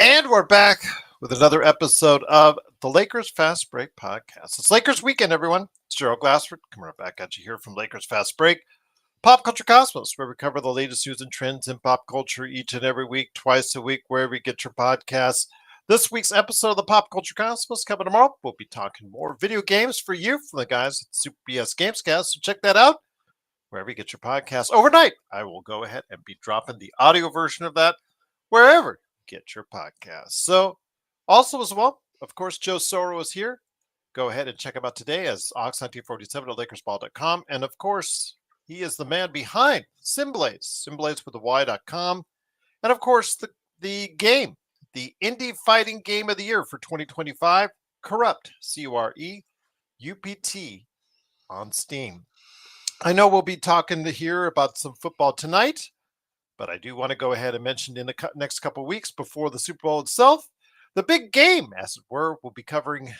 And we're back with another episode of the Lakers Fast Break podcast. It's Lakers weekend, everyone. It's Gerald Glassford coming right back at you here from Lakers Fast Break, Pop Culture Cosmos, where we cover the latest news and trends in pop culture each and every week, twice a week, wherever you get your podcasts. This week's episode of the Pop Culture Cosmos coming tomorrow. We'll be talking more video games for you from the guys at Super BS Gamescast. So check that out wherever you get your podcasts. Overnight, I will go ahead and be dropping the audio version of that wherever you get your podcasts. So also as well, of course, Joe Soro is here. Go ahead and check him out today as Ox1947 at LakersBall.com. And of course, he is the man behind Simblades, Simblades with a Y.com. And of course, the game, the indie fighting game of the year for 2025, Corrupt, C-U-R-E-U-P-T on Steam. I know we'll be talking here about some football tonight, but I do want to go ahead and mention in the next couple of weeks before the Super Bowl itself, the big game, as it were, we'll be covering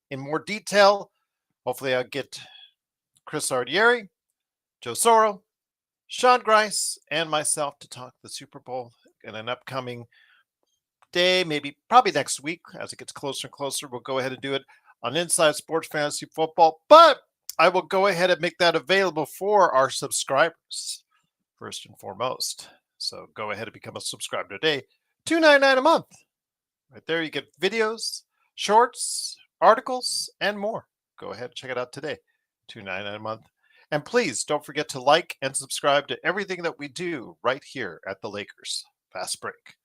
in more detail. Hopefully I'll get Chris Ardieri, Joe Soro, Sean Grice, and myself to talk the Super Bowl in an upcoming day, probably next week. As it gets closer and closer, we'll go ahead and do it on Inside Sports Fantasy Football. But I will go ahead and make that available for our subscribers, first and foremost. So go ahead and become a subscriber today. $2.99 a month. Right there, you get videos, shorts, articles, and more. Go ahead and check it out today. $2.99 a month. And please don't forget to like and subscribe to everything that we do right here at the Lakers Fast Break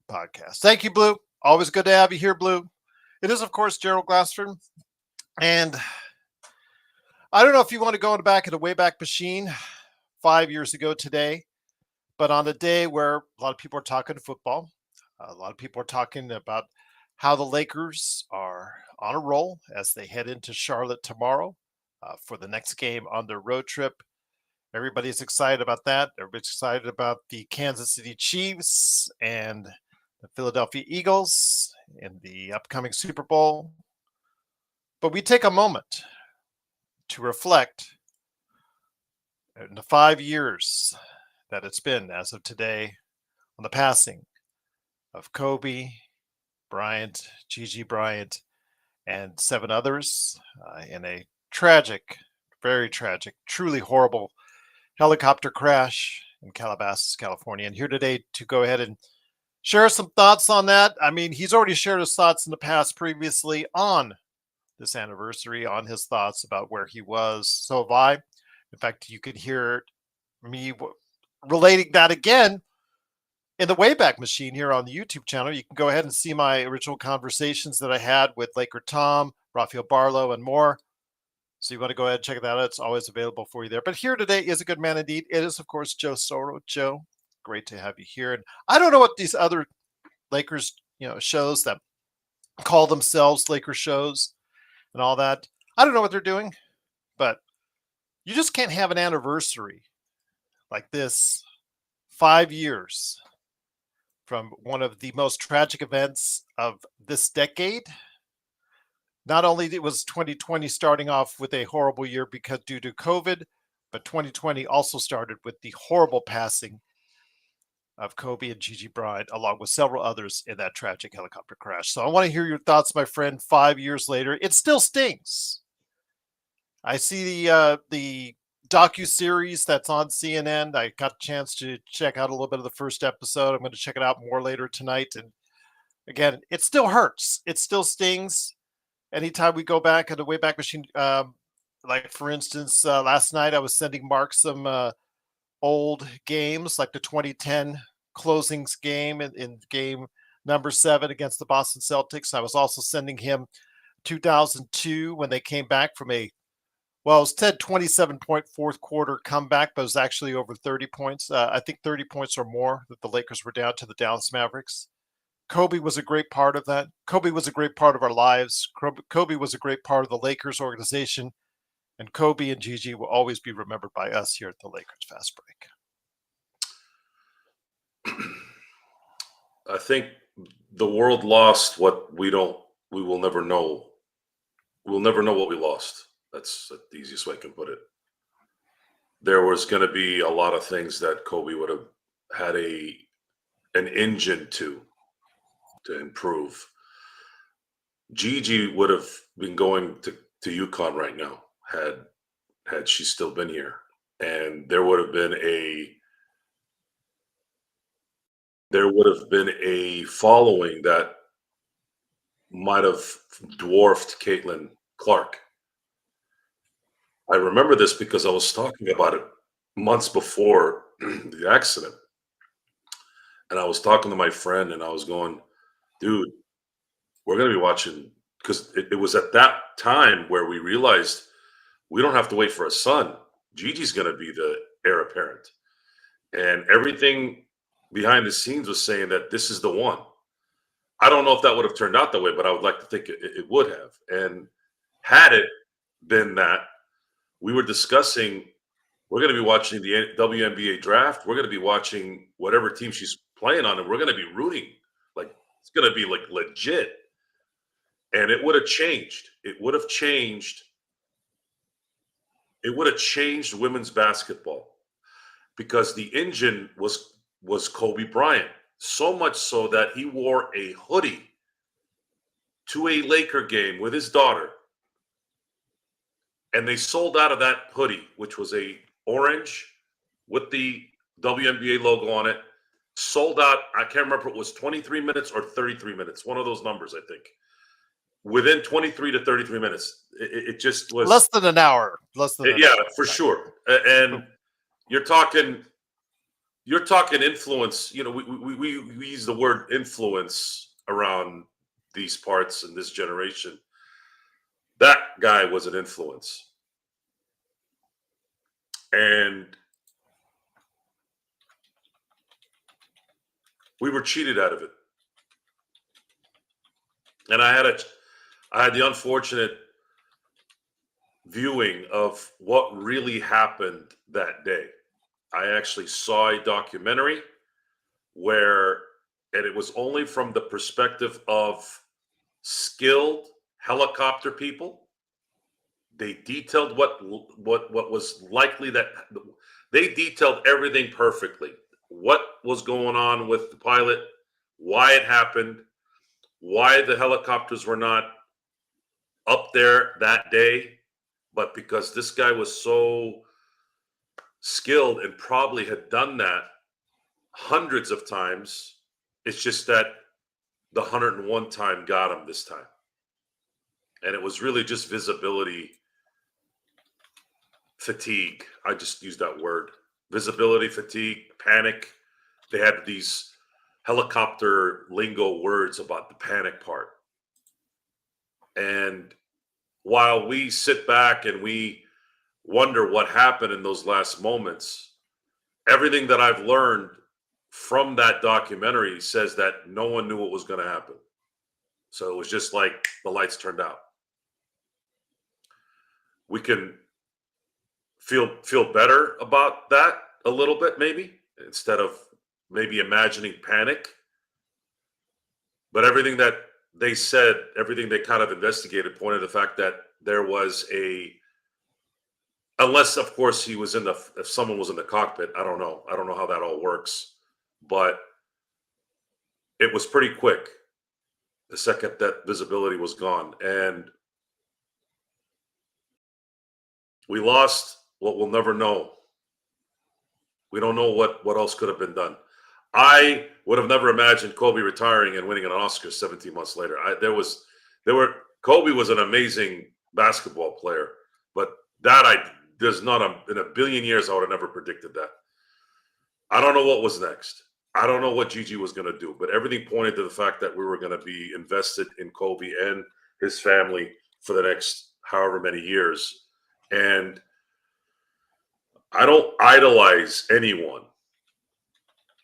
podcast. Thank you, Blue. Always good to have you here, Blue. It is, of course, Gerald Glassford. And I don't know if you want to go back in the Wayback Machine 5 years ago today, but on a day where a lot of people are talking football, a lot of people are talking about how the Lakers are on a roll as they head into Charlotte tomorrow for the next game on their road trip. Everybody's excited about that. Everybody's excited about the Kansas City Chiefs and the Philadelphia Eagles in the upcoming Super Bowl. But we take a moment to reflect in the 5 years that it's been as of today on the passing of Kobe Bryant, Gigi Bryant, and 7 others in a tragic, very tragic, truly horrible helicopter crash in Calabasas, California. And here today to go ahead and share some thoughts on that. I mean, he's already shared his thoughts in the past previously on this anniversary, on his thoughts about where he was. So have I. In fact, you could hear me relating that again in the Wayback Machine here on the YouTube channel. You can go ahead and see my original conversations that I had with Laker Tom, Rafael Barlow, and more. So you want to go ahead and check that out. It's always available for you there. But here today is a good man indeed. It is, of course, Joe Soro. Joe, great to have you here. And I don't know what these other Lakers, shows that call themselves Laker shows and all that. I don't know what they're doing, but you just can't have an anniversary like this 5 years from one of the most tragic events of this decade. Not only was 2020 starting off with a horrible year because due to COVID, but 2020 also started with the horrible passing of Kobe and Gigi Bryant, along with several others in that tragic helicopter crash. So I want to hear your thoughts, my friend. 5 years later, it still stings. I see the docu-series that's on CNN. I got a chance to check out a little bit of the first episode. I'm going to check it out more later tonight. And again, it still hurts. It still stings. Anytime we go back at the Wayback Machine, like for instance, last night I was sending Mark some old games, like the 2010 closings game in game number 7 against the Boston Celtics. I was also sending him 2002 when they came back from it was 27-point fourth quarter comeback, but it was actually over 30 points. I think 30 points or more that the Lakers were down to the Dallas Mavericks. Kobe was a great part of that. Kobe was a great part of our lives. Kobe was a great part of the Lakers organization. And Kobe and Gigi will always be remembered by us here at the Lakers Fast Break. I think the world lost what we will never know. We'll never know what we lost. That's the easiest way I can put it. There was going to be a lot of things that Kobe would have had an engine to to improve. Gigi would have been going to UConn right now had she still been here, and there would have been a following that might have dwarfed Caitlin Clark. I remember this because I was talking about it months before the accident, and I was talking to my friend, and I was going, "Dude, we're going to be watching," because it was at that time where we realized we don't have to wait for a son. Gigi's going to be the heir apparent, and everything behind the scenes was saying that this is the one. I don't know if that would have turned out that way, but I would like to think it would have. And had it been that, we were discussing, we're going to be watching the WNBA draft. We're going to be watching whatever team she's playing on, and we're going to be rooting. Like, it's going to be like legit. And it would have changed. It would have changed. It would have changed women's basketball because the engine was Kobe Bryant. So much so that he wore a hoodie to a Laker game with his daughter. And they sold out of that hoodie, which was a orange with the WNBA logo on it. Sold out, I can't remember if it was 23 minutes or 33 minutes. One of those numbers, I think. Within 23 to 33 minutes. It just was less than an hour. Yeah, for sure. And you're talking influence. You know, we use the word influence around these parts in this generation. That guy was an influence. And we were cheated out of it. And I had the unfortunate viewing of what really happened that day. I actually saw a documentary and it was only from the perspective of skilled helicopter people. They detailed what was likely that they detailed everything perfectly. What was going on with the pilot, why it happened, why the helicopters were not up there that day, but because this guy was so skilled and probably had done that hundreds of times. It's just that the 101 time got him this time. And it was really just visibility fatigue. I just used that word. Visibility fatigue, panic. They had these helicopter lingo words about the panic part. And while we sit back and we wonder what happened in those last moments, everything that I've learned from that documentary says that no one knew what was going to happen. So it was just like the lights turned out. We can feel better about that a little bit, maybe, instead of maybe imagining panic. But everything that they said, everything they kind of investigated pointed to the fact that there was unless of course if someone was in the cockpit, I don't know how that all works, but it was pretty quick the second that visibility was gone. And we lost what we'll never know. We don't know what else could have been done. I would have never imagined Kobe retiring and winning an Oscar 17 months later. Kobe was an amazing basketball player, but in a billion years I would have never predicted that. I don't know what was next. I don't know what Gigi was going to do, but everything pointed to the fact that we were going to be invested in Kobe and his family for the next however many years. And I don't idolize anyone.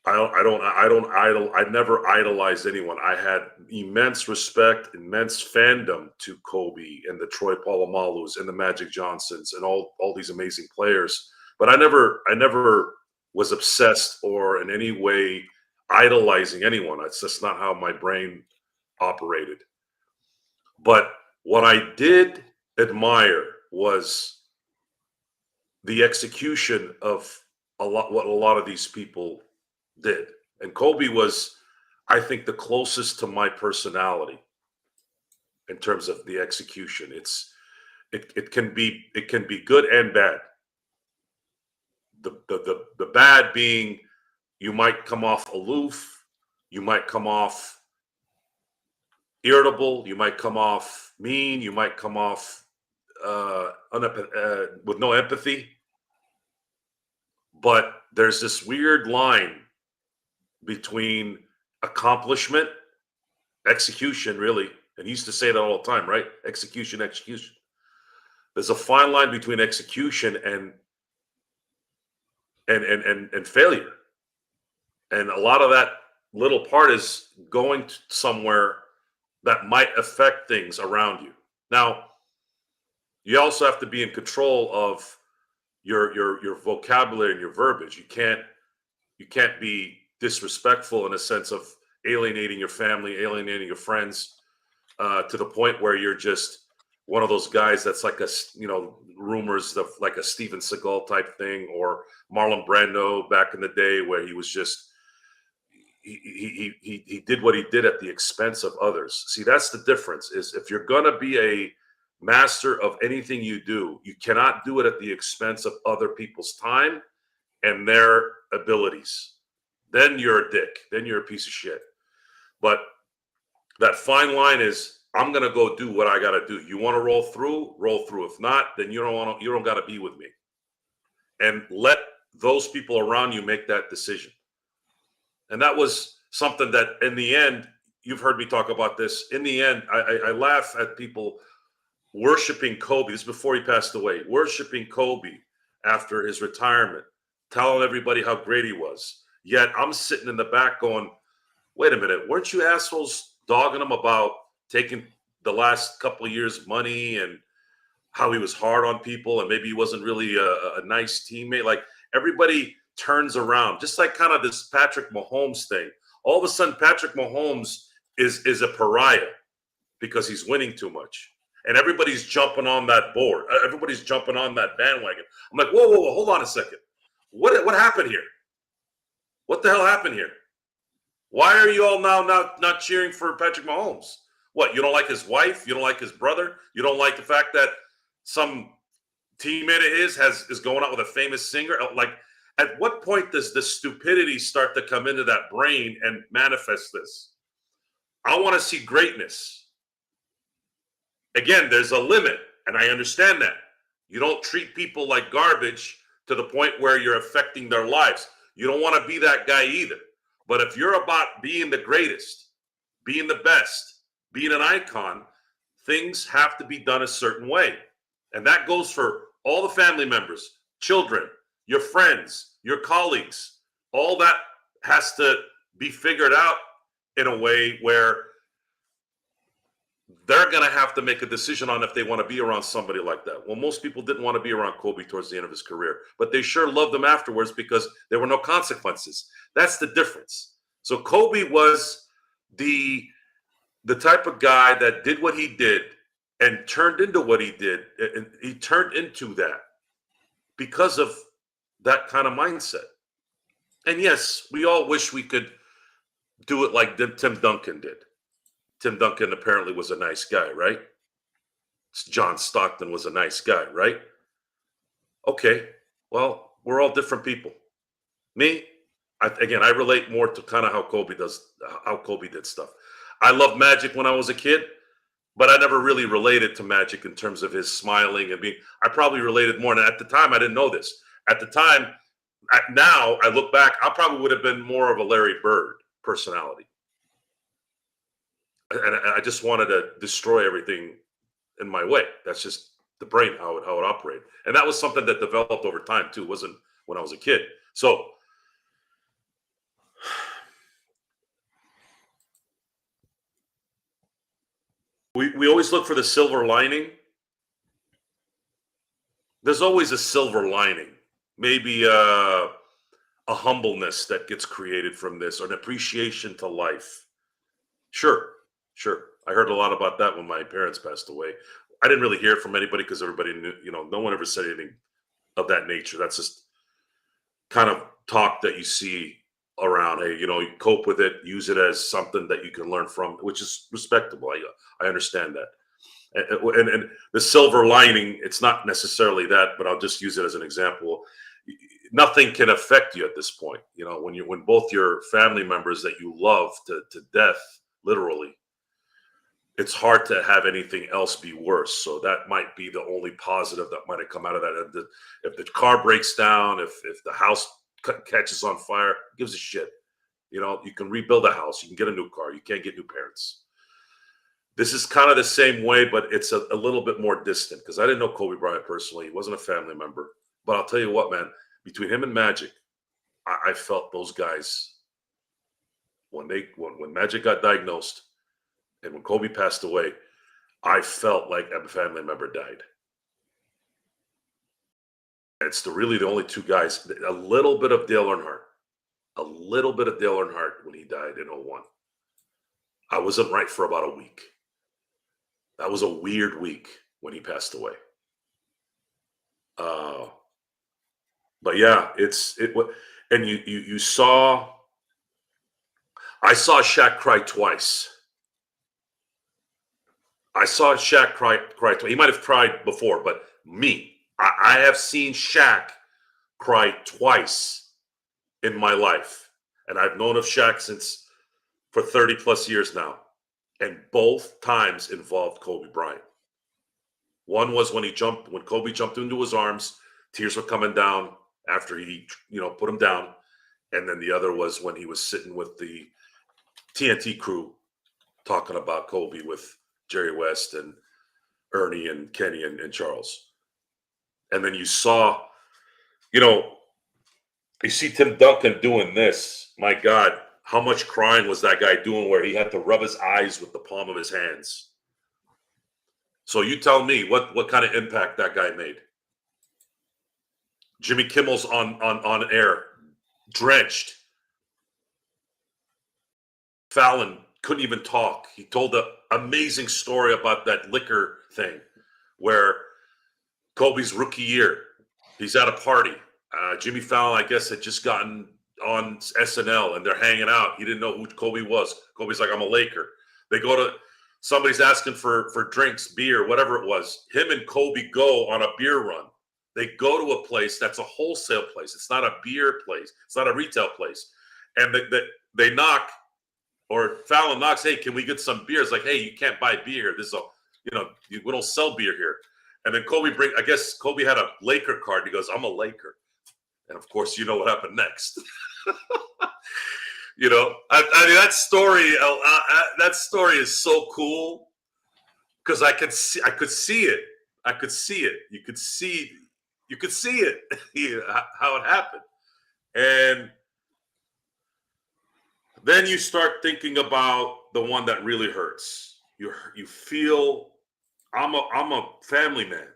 I never idolized anyone. I had immense respect, immense fandom to Kobe and the Troy Polamalu's and the Magic Johnsons and all these amazing players. But I never was obsessed or in any way idolizing anyone. That's just not how my brain operated. But what I did admire was the execution of what a lot of these people did. And Kobe was I think the closest to my personality in terms of the execution. It can be good and bad. The bad being you might come off aloof, you might come off irritable, you might come off mean, you might come off with no empathy. But there's this weird line between accomplishment, execution, really. And he used to say that all the time, right? Execution, execution. There's a fine line between execution and failure. And a lot of that little part is going somewhere that might affect things around you. Now, you also have to be in control of your vocabulary and your verbiage. You can't be disrespectful in a sense of alienating your family, alienating your friends, to the point where you're just one of those guys that's like rumors of like a Steven Seagal type thing, or Marlon Brando back in the day, where he was just he did what he did at the expense of others. See, that's the difference. Is if you're gonna be a master of anything you do, you cannot do it at the expense of other people's time and their abilities. Then you're a dick. Then you're a piece of shit. But that fine line is, I'm gonna go do what I gotta do. You want to roll through, roll through. If not, then you don't gotta be with me. And let those people around you make that decision. And that was something that, in the end, you've heard me talk about this. In the end, I laugh at people worshiping Kobe. This is before he passed away. Worshiping Kobe after his retirement, telling everybody how great he was. Yet I'm sitting in the back going, wait a minute, weren't you assholes dogging him about taking the last couple of years' money and how he was hard on people and maybe he wasn't really a nice teammate? Like, everybody turns around, just like kind of this Patrick Mahomes thing. All of a sudden, Patrick Mahomes is a pariah because he's winning too much. And everybody's jumping on that board. Everybody's jumping on that bandwagon. I'm like, whoa, hold on a second. What happened here? What the hell happened here? Why are you all now not cheering for Patrick Mahomes? What, you don't like his wife? You don't like his brother? You don't like the fact that some teammate of his is going out with a famous singer? Like, at what point does the stupidity start to come into that brain and manifest this? I want to see greatness. Again, there's a limit, and I understand that. You don't treat people like garbage to the point where you're affecting their lives. You don't want to be that guy either. But if you're about being the greatest, being the best, being an icon, things have to be done a certain way. And that goes for all the family members, children, your friends, your colleagues. All that has to be figured out in a way where they're going to have to make a decision on if they want to be around somebody like that. Well, most people didn't want to be around Kobe towards the end of his career, but they sure loved him afterwards because there were no consequences. That's the difference. So Kobe was the type of guy that did what he did and turned into what he did. And he turned into that because of that kind of mindset. And yes, we all wish we could do it like Tim Duncan did. Tim Duncan apparently was a nice guy, right? John Stockton was a nice guy, right? Okay, well, we're all different people. Me, I relate more to kind of how Kobe did stuff. I loved Magic when I was a kid, but I never really related to Magic in terms of his smiling and being. I probably related more. And at the time, I didn't know this. At the time, now I look back, I probably would have been more of a Larry Bird personality. And I just wanted to destroy everything in my way. That's just the brain, how it operated. And that was something that developed over time too. It wasn't when I was a kid. So we always look for the silver lining. There's always a silver lining. Maybe a humbleness that gets created from this, or an appreciation to life. Sure. I heard a lot about that when my parents passed away. I didn't really hear it from anybody because everybody knew, no one ever said anything of that nature. That's just kind of talk that you see around. Hey, you cope with it, use it as something that you can learn from, which is respectable. I understand that. And the silver lining, it's not necessarily that, but I'll just use it as an example. Nothing can affect you at this point. When both your family members that you love to death, literally, it's hard to have anything else be worse. So that might be the only positive that might have come out of that. If the car breaks down, if the house catches on fire, who gives a shit. You can rebuild a house, you can get a new car, you can't get new parents. This is kind of the same way, but it's a little bit more distant because I didn't know Kobe Bryant personally. He wasn't a family member. But I'll tell you what, man, between him and Magic, I felt those guys, when Magic got diagnosed and when Kobe passed away, I felt like a family member died. It's really the only two guys. A little bit of Dale Earnhardt. A little bit of Dale Earnhardt when he died in 01. I wasn't right for about a week. That was a weird week when he passed away. But yeah, and you saw. I saw Shaq cry twice. I saw Shaq cry twice. He might have cried before, but I have seen Shaq cry twice in my life, and I've known of Shaq for 30 plus years now, and both times involved Kobe Bryant. One was when Kobe jumped into his arms, tears were coming down after he, put him down. And then the other was when he was sitting with the TNT crew talking about Kobe with Jerry West and Ernie and Kenny and Charles. And then you saw, you see Tim Duncan doing this. My God, how much crying was that guy doing where he had to rub his eyes with the palm of his hands? So you tell me what kind of impact that guy made. Jimmy Kimmel's on air, drenched. Fallon couldn't even talk. He told an amazing story about that liquor thing where Kobe's rookie year, he's at a party. Jimmy Fallon, I guess, had just gotten on SNL and they're hanging out. He didn't know who Kobe was. Kobe's like, I'm a Laker. They go to, somebody's asking for drinks, beer, whatever it was. Him and Kobe go on a beer run. They go to a place that's a wholesale place. It's not a beer place. It's not a retail place. And they knock, or Fallon knocks, hey, can we get some beer? It's like, hey, you can't buy beer. This is we don't sell beer here. And then I guess Kobe had a Laker card. He goes, I'm a Laker. And of course, you know what happened next. I mean, that story is so cool because I could see it. You could see it, how it happened. And then you start thinking about the one that really hurts. You feel, I'm a family man.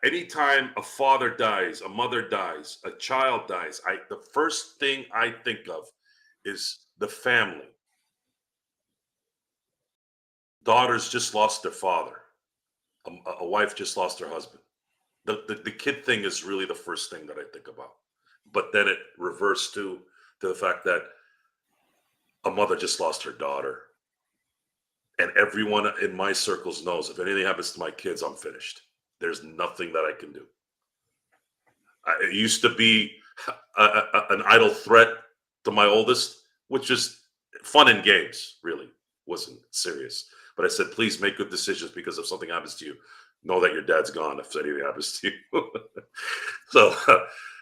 Anytime a father dies, a mother dies, a child dies, the first thing I think of is the family. Daughters just lost their father. A wife just lost her husband. The kid thing is really the first thing that I think about. But then it reversed to the fact that a mother just lost her daughter. And everyone in my circles knows if anything happens to my kids, I'm finished. There's nothing that I can do. It used to be an idle threat to my oldest, which is fun and games, really. Wasn't serious. But I said, please make good decisions because if something happens to you, know that your dad's gone if anything happens to you. So,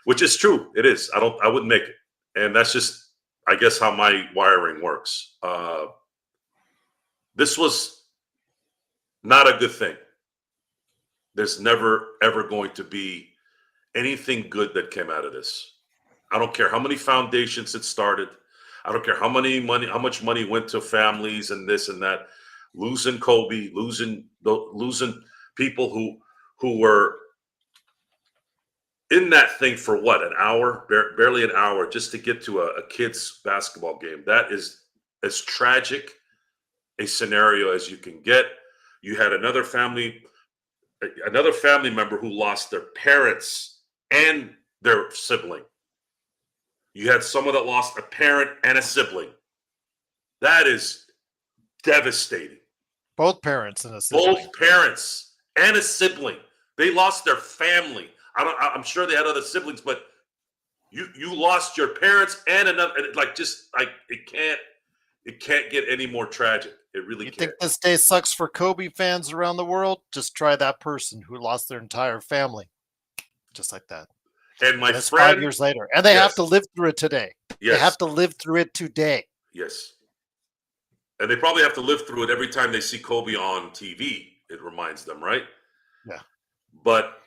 which is true. It is. I wouldn't make it. And that's just, I guess, how my wiring works. This was not a good thing. There's never, ever going to be anything good that came out of this. I don't care how many foundations it started. I don't care how much money went to families and this and that. Losing Kobe, losing people who were in that thing for what, an hour, barely an hour, just to get to a kid's basketball game. That is as tragic a scenario as you can get. You had another family member who lost their parents and their sibling. You had someone that lost a parent and a sibling. That is devastating. Both parents and a sibling. Both parents and a sibling. They lost their family. I'm sure they had other siblings, but you lost your parents and another. It can't get any more tragic. It really You can't. think this day sucks for Kobe fans around the world? Just try that person who lost their entire family, just like that. And my And it's friend, 5 years later, and they have to live through it today. They Yes, have to live through it today. yes, and they probably have to live through it every time they see Kobe on TV. It reminds them, right? Yeah. But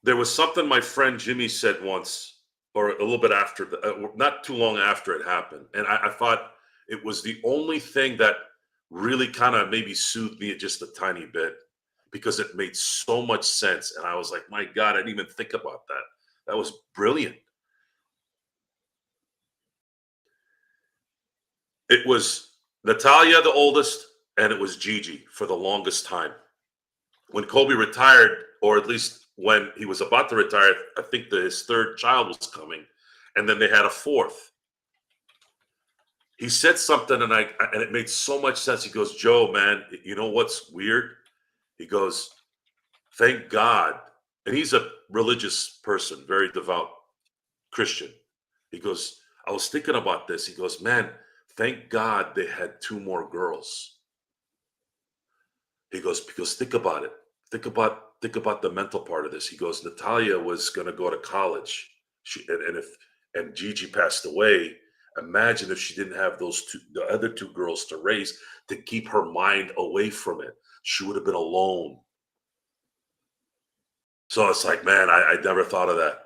there was something my friend Jimmy said once, or a little bit after, not too long after it happened, and I thought it was the only thing that really kind of maybe soothed me just a tiny bit, because it made so much sense, and I was like, my God, I didn't even think about that. That was brilliant. It was Natalia, the oldest, and it was Gigi for the longest time. When Kobe retired, or at least when he was about to retire, I think his third child was coming, and then they had a fourth. He said something, and it made so much sense. He goes, "Joe, man, you know what's weird?" He goes, "Thank God," and he's a religious person, very devout Christian. He goes, "I was thinking about this." He goes, "Man, thank God they had two more girls." He goes, "Because think about it. Think about the mental part of this." He goes, "Natalia was going to go to college, and Gigi passed away. Imagine if she didn't have the other two girls to raise, to keep her mind away from it. She would have been alone." So it's like, man, I never thought of that.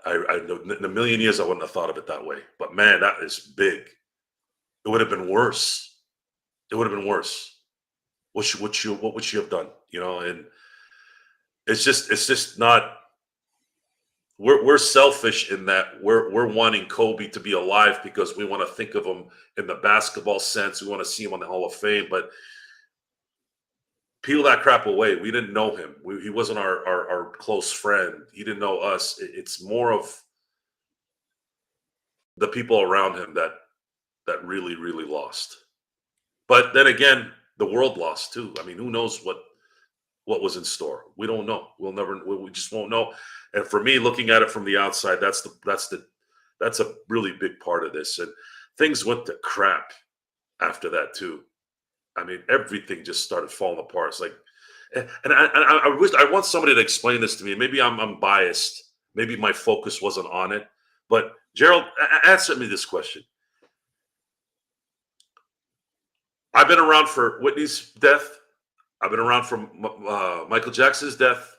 In a million years I wouldn't have thought of it that way. But man, that is big. It would have been worse. It would have been worse. What would she have done? And it's just not. We're selfish in that we're wanting Kobe to be alive because we want to think of him in the basketball sense. We want to see him on the Hall of Fame, but peel that crap away. We didn't know him. He wasn't our close friend. He didn't know us. It's more of the people around him that really, really lost. But then again, the world lost too. I mean, who knows what was in store? We don't know. We'll never. We just won't know. And for me, looking at it from the outside, that's a really big part of this. And things went to crap after that too. I mean, everything just started falling apart. It's like, and I want somebody to explain this to me. Maybe I'm biased. Maybe my focus wasn't on it. But Gerald, answer me this question. I've been around for Whitney's death. I've been around for Michael Jackson's death.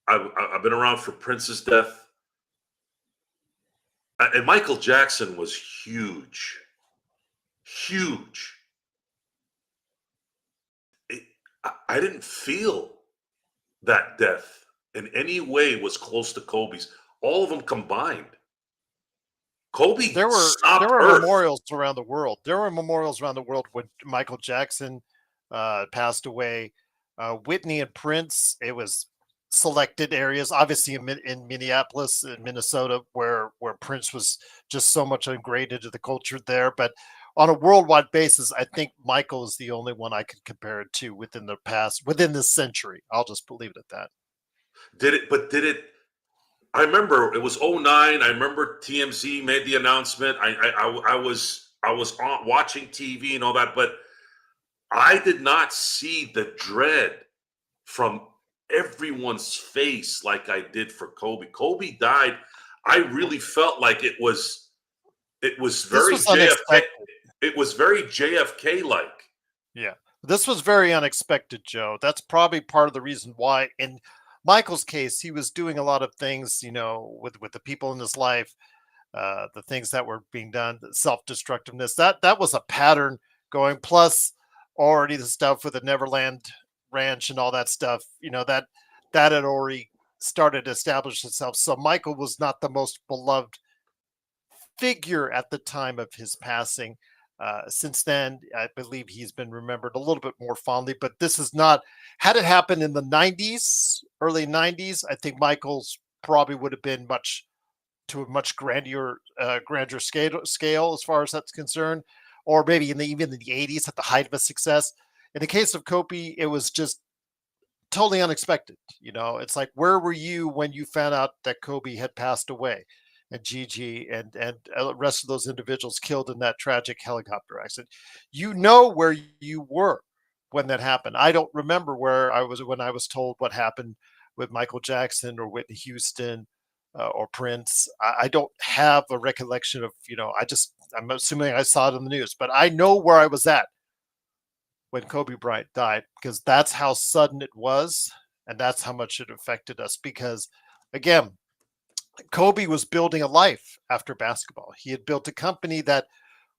I've been around for Prince's death. And Michael Jackson was huge. Huge. I didn't feel that death in any way was close to Kobe's. All of them combined. Kobe There stopped were Earth. memorials around the world. There were memorials around the world when Michael Jackson passed away. Whitney and Prince, it was selected areas, obviously in Minneapolis and Minnesota, where Prince was just so much ingrained into the culture there. But on a worldwide basis, I think Michael is the only one I could compare it to within this century. I'll just leave it at that. Did it? I remember it was '09. I remember TMZ made the announcement. I was watching TV and all that, but I did not see the dread from everyone's face like I did for Kobe. Kobe died. I really felt like it was This very was JFK. unexpected. It was very JFK like. Yeah, this was very unexpected, Joe. That's probably part of the reason why. In Michael's case, he was doing a lot of things, with the people in his life, the things that were being done, the self-destructiveness. That was a pattern going. Plus, already the stuff with the Neverland Ranch and all that stuff. That had already started to establish itself. So Michael was not the most beloved figure at the time of his passing. Since then, I believe he's been remembered a little bit more fondly, but this is not, had it happened in the 90s, early 90s, I think Michael's probably would have been much to a much grander scale as far as that's concerned, or maybe even in the 80s at the height of his success. In the case of Kobe, it was just totally unexpected. It's like, where were you when you found out that Kobe had passed away, and Gigi and the rest of those individuals killed in that tragic helicopter accident? Where you were when that happened. I don't remember where I was when I was told what happened with Michael Jackson or Whitney Houston or Prince. I don't have a recollection of, I'm assuming I saw it in the news, but I know where I was at when Kobe Bryant died, because that's how sudden it was, and that's how much it affected us. Because again, Kobe was building a life after basketball. He had built a company that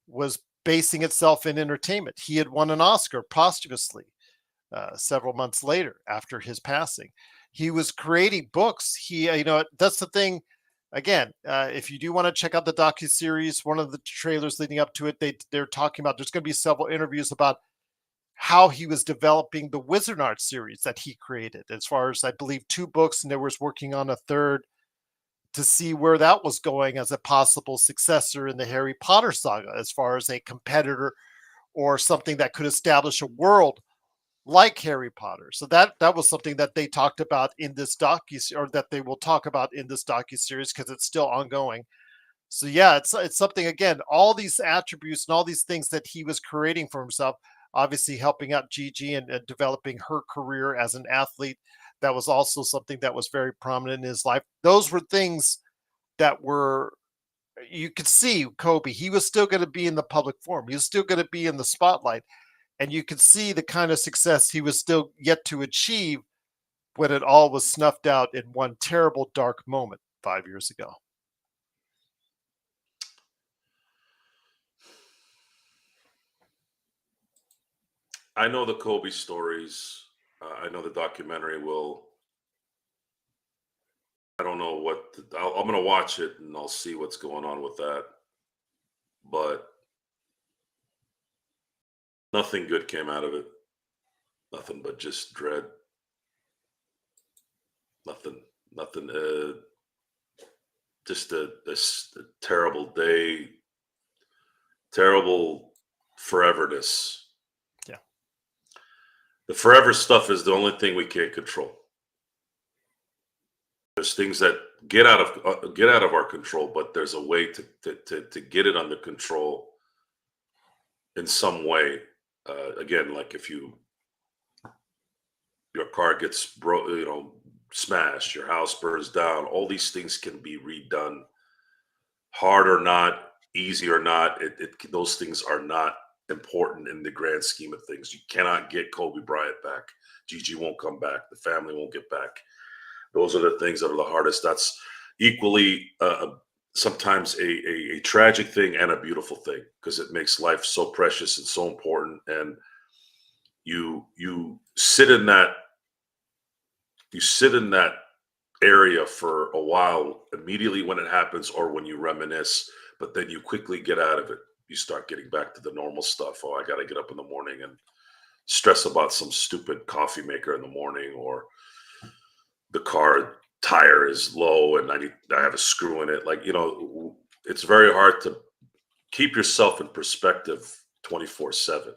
was basing itself in entertainment. He had won an Oscar posthumously several months later after his passing. He was creating books. That's the thing. Again, if you do want to check out the docuseries, one of the trailers leading up to it, they're talking about, there's going to be several interviews about how he was developing the Wizard Art series that he created. As far as, I believe, 2 books, and there was working on a third to see where that was going as a possible successor in the Harry Potter saga, as far as a competitor or something that could establish a world like Harry Potter. So that was something that they talked about in this or that they will talk about in this docuseries, because it's still ongoing. So yeah, it's something, again, all these attributes and all these things that he was creating for himself, obviously helping out Gigi and developing her career as an athlete. That was also something that was very prominent in his life. Those were things that were, you could see Kobe, he was still going to be in the public forum. He was still going to be in the spotlight. And you could see the kind of success he was still yet to achieve when it all was snuffed out in one terrible, dark moment 5 years ago. I know the Kobe stories. I know the documentary will. I don't know I'm going to watch it and I'll see what's going on with that. But nothing good came out of it. Nothing but just dread. Nothing. Just a terrible day. Terrible foreverness. Yeah. The forever stuff is the only thing we can't control. There's things that get out of our control, but there's a way to get it under control in some way. Again, like if your car gets smashed, your house burns down, all these things can be redone. Hard or not, easy or not, those things are not important in the grand scheme of things. You cannot get Kobe Bryant back. Gigi won't come back. The family won't get back. Those are the things that are the hardest. That's equally sometimes a tragic thing and a beautiful thing, because it makes life so precious and so important. And you sit in that area for a while immediately when it happens, or when you reminisce, but then you quickly get out of it. You start getting back to the normal stuff. Oh, I got to get up in the morning and stress about some stupid coffee maker in the morning, or the car tire is low and I have a screw in it. Like, it's very hard to keep yourself in perspective 24/7.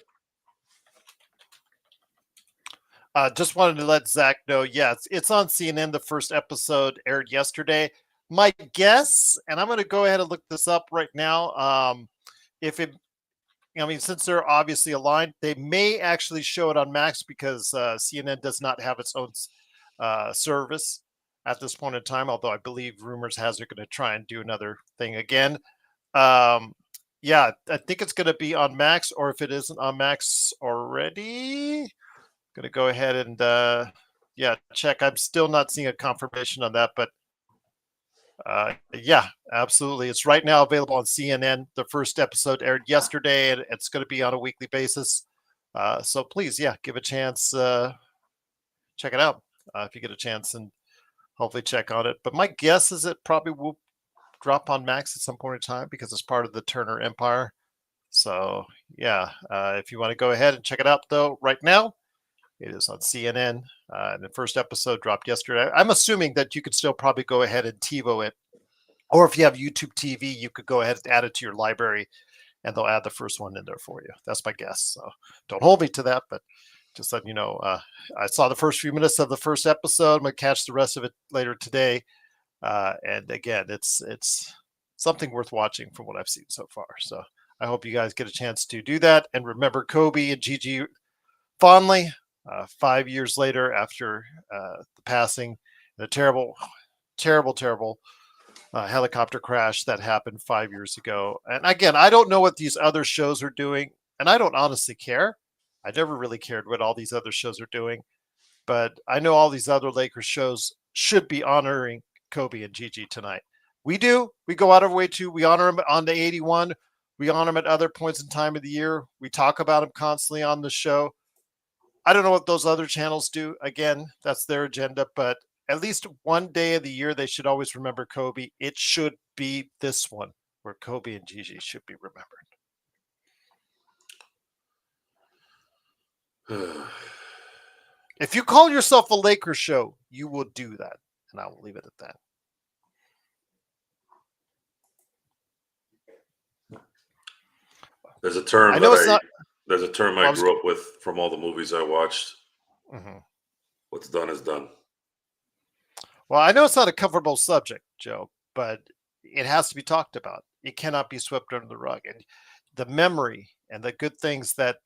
Just wanted to let Zach know, yeah, it's on CNN. The first episode aired yesterday. My guess, and I'm going to go ahead and look this up right now. Since they're obviously aligned, they may actually show it on Max, because CNN does not have its own service at this point in time. Although I believe rumors has they're going to try and do another thing again. Yeah, I think it's going to be on Max, or if it isn't on Max already, going to go ahead and check. I'm still not seeing a confirmation on that, but yeah, absolutely. It's right now available on CNN. The first episode aired yesterday, and it's going to be on a weekly basis. So please, yeah, give a chance. Check it out if you get a chance, and hopefully check on it. But my guess is it probably will drop on Max at some point in time, because it's part of the Turner Empire. So yeah, if you want to go ahead and check it out, though, right now, it is on CNN. And the first episode dropped yesterday. I'm assuming that you could still probably go ahead and TiVo it Or if you have YouTube TV, you could go ahead and add it to your library, and they'll add the first one in there for you. That's my guess. So don't hold me to that, but just letting you know. I saw the first few minutes of the first episode. I'm gonna catch the rest of it later today. And again, it's something worth watching from what I've seen so far. So I hope you guys get a chance to do that and remember Kobe and Gigi fondly. 5 years later, after the passing, in a terrible, terrible, terrible helicopter crash that happened 5 years ago. And again, I don't know what these other shows are doing, and I don't honestly care. I never really cared what all these other shows are doing, but I know all these other Lakers shows should be honoring Kobe and Gigi tonight. We do. We go out of our way to. We honor them on the 81. We honor them at other points in time of the year. We talk about them constantly on the show. I don't know what those other channels do. Again, that's their agenda, but at least one day of the year, they should always remember Kobe. It should be this one where Kobe and Gigi should be remembered. If you call yourself a Lakers show, you will do that. And I will leave it at that. There's a term there's a term I grew up with from all the movies I watched. Mm-hmm. What's done is done. Well, I know it's not a comfortable subject, Joe, but it has to be talked about. It cannot be swept under the rug. And the memory and the good things that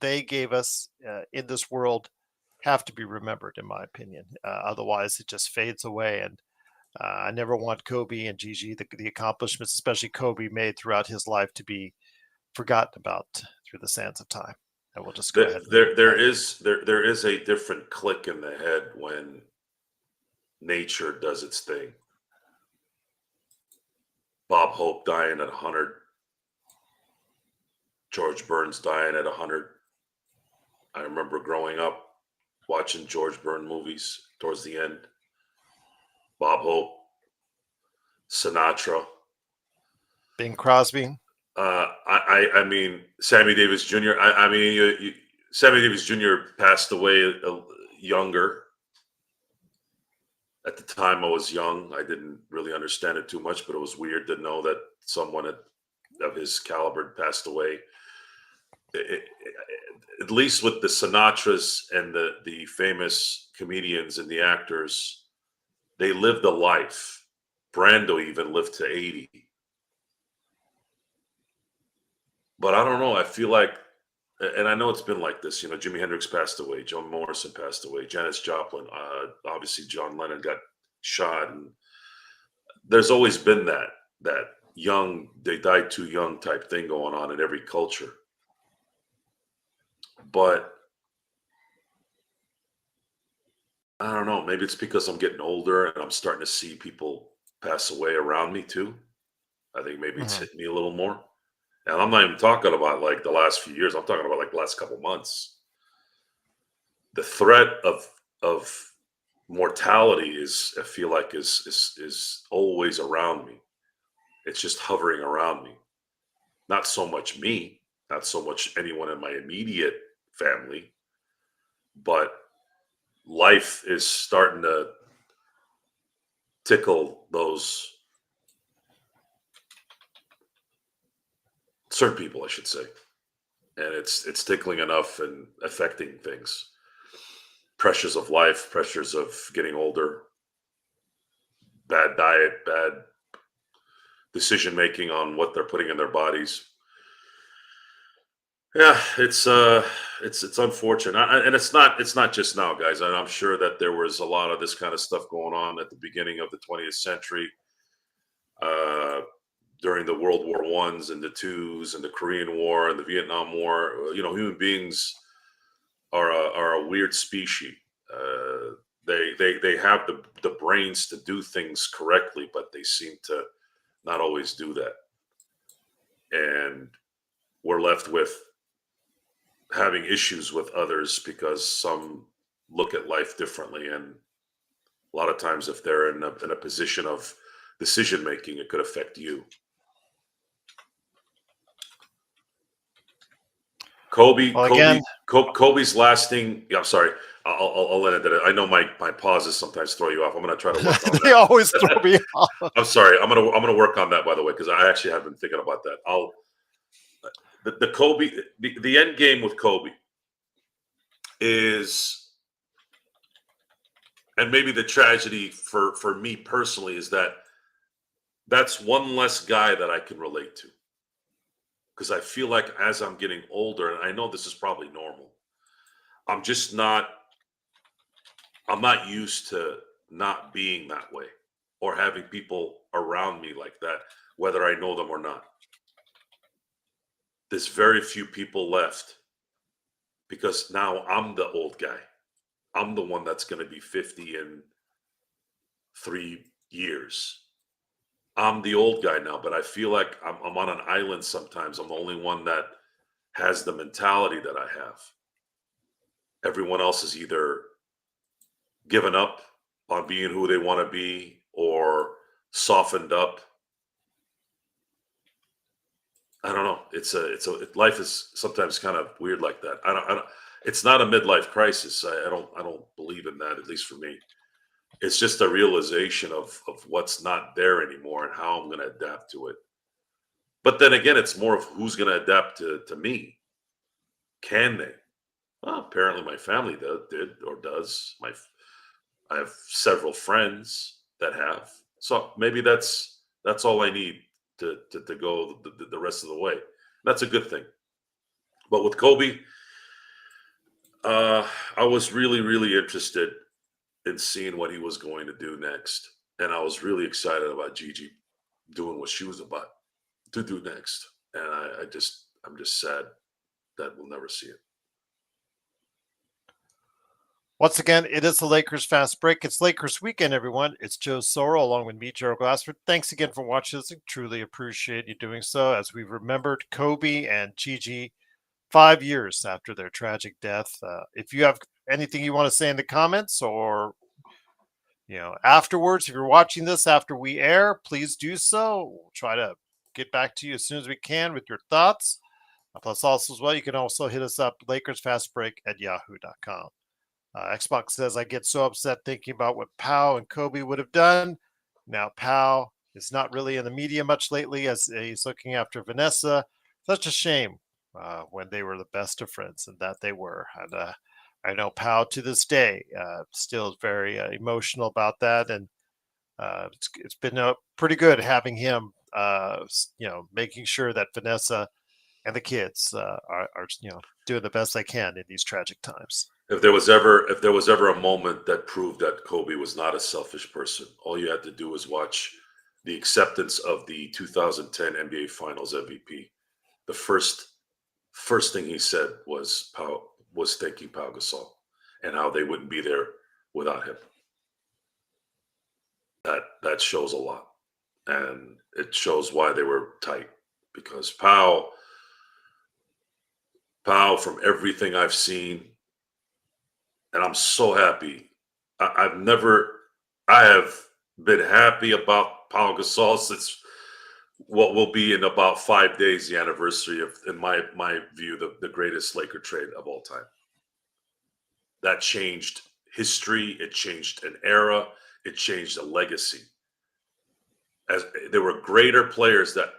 they gave us in this world have to be remembered, in my opinion. Otherwise, it just fades away. And I never want Kobe and Gigi, the accomplishments, especially Kobe, made throughout his life, to be forgotten about through the sands of time. And we'll just go ahead. There is a different click in the head when nature does its thing. Bob Hope dying at 100. George Burns dying at 100. I remember growing up watching George Burns movies towards the end. Bob Hope, Sinatra, Bing Crosby. I mean, Sammy Davis Jr. Sammy Davis Jr. passed away younger. At the time, I was young. I didn't really understand it too much, but it was weird to know that someone of his caliber passed away. At least with the Sinatras and the famous comedians and the actors, they lived a life. Brando even lived to 80. But I don't know. I feel like, and I know it's been like this, Jimi Hendrix passed away. Joan Morrison passed away. Janis Joplin. Obviously, John Lennon got shot. And there's always been that young, they died too young type thing going on in every culture. But I don't know. Maybe it's because I'm getting older and I'm starting to see people pass away around me too. I think maybe it's hit me a little more. And I'm not even talking about like the last few years. I'm talking about like the last couple months. The threat of mortality I feel like is always around me. It's just hovering around me. Not so much me, not so much anyone in my immediate family, but life is starting to tickle those certain people, I should say. And it's tickling enough and affecting things. Pressures of life, pressures of getting older, bad diet, bad decision making on what they're putting in their bodies. Yeah, it's unfortunate, and it's not just now, guys. And I'm sure that there was a lot of this kind of stuff going on at the beginning of the 20th century, during the World War I's and the Twos and the Korean War and the Vietnam War. Human beings are a weird species. They have the brains to do things correctly, but they seem to not always do that, and we're left with having issues with others because some look at life differently, and a lot of times if they're in a position of decision making, it could affect you. Kobe's lasting. I'm sorry. I'll let it at it. I know my pauses sometimes throw you off. I'm going to try to work on They always throw that. me off. I'm sorry. I'm gonna work on that, by the way, because I actually have been thinking about that. The Kobe, the end game with Kobe is, and maybe the tragedy for me personally is that that's one less guy that I can relate to, because I feel like as I'm getting older, and I know this is probably normal, I'm just not I'm not used to not being that way or having people around me like that, whether I know them or not. There's very few people left because now I'm the old guy. I'm the one that's going to be 50 in 3 years. I'm the old guy now, but I feel like I'm on an island sometimes. I'm the only one that has the mentality that I have. Everyone else is either given up on being who they want to be or softened up. I don't know. Life is sometimes kind of weird like that. I don't it's not a midlife crisis. I don't believe in that, at least for me. It's just a realization of what's not there anymore and how I'm going to adapt to it. But then again, it's more of who's going to adapt to me. Can they? Well, apparently my family did or does. I have several friends that have. So maybe that's all I need to go the rest of the way. That's a good thing. But with Kobe, I was really interested in seeing what he was going to do next, and I was really excited about Gigi doing what she was about to do next. And I'm just sad that we'll never see it. Once again, it is the Lakers Fast Break. It's Lakers Weekend, everyone. It's Joe Soro along with me, Gerald Glassford. Thanks again for watching this. I truly appreciate you doing so as we remembered Kobe and Gigi 5 years after their tragic death. If you have anything you want to say in the comments or afterwards, if you're watching this after we air, please do so. We'll try to get back to you as soon as we can with your thoughts. Plus, also as well, you can also hit us up, LakersFastBreak@yahoo.com. Xbox says, I get so upset thinking about what Powell and Kobe would have done. Now, Powell is not really in the media much lately as he's looking after Vanessa. Such a shame when they were the best of friends, and that they were. And I know Powell to this day still is very emotional about that. And it's been pretty good having him, making sure that Vanessa and the kids are doing the best they can in these tragic times. If there was ever a moment that proved that Kobe was not a selfish person, all you had to do was watch the acceptance of the 2010 NBA Finals MVP. The first thing he said was thanking Pau Gasol and how they wouldn't be there without him. That shows a lot, and it shows why they were tight, because Pau, from everything I've seen, and I'm so happy. I have been happy about Pau Gasol since what will be in about 5 days the anniversary of, in my view, the greatest Laker trade of all time. That changed history. It changed an era. It changed a legacy. As there were greater players that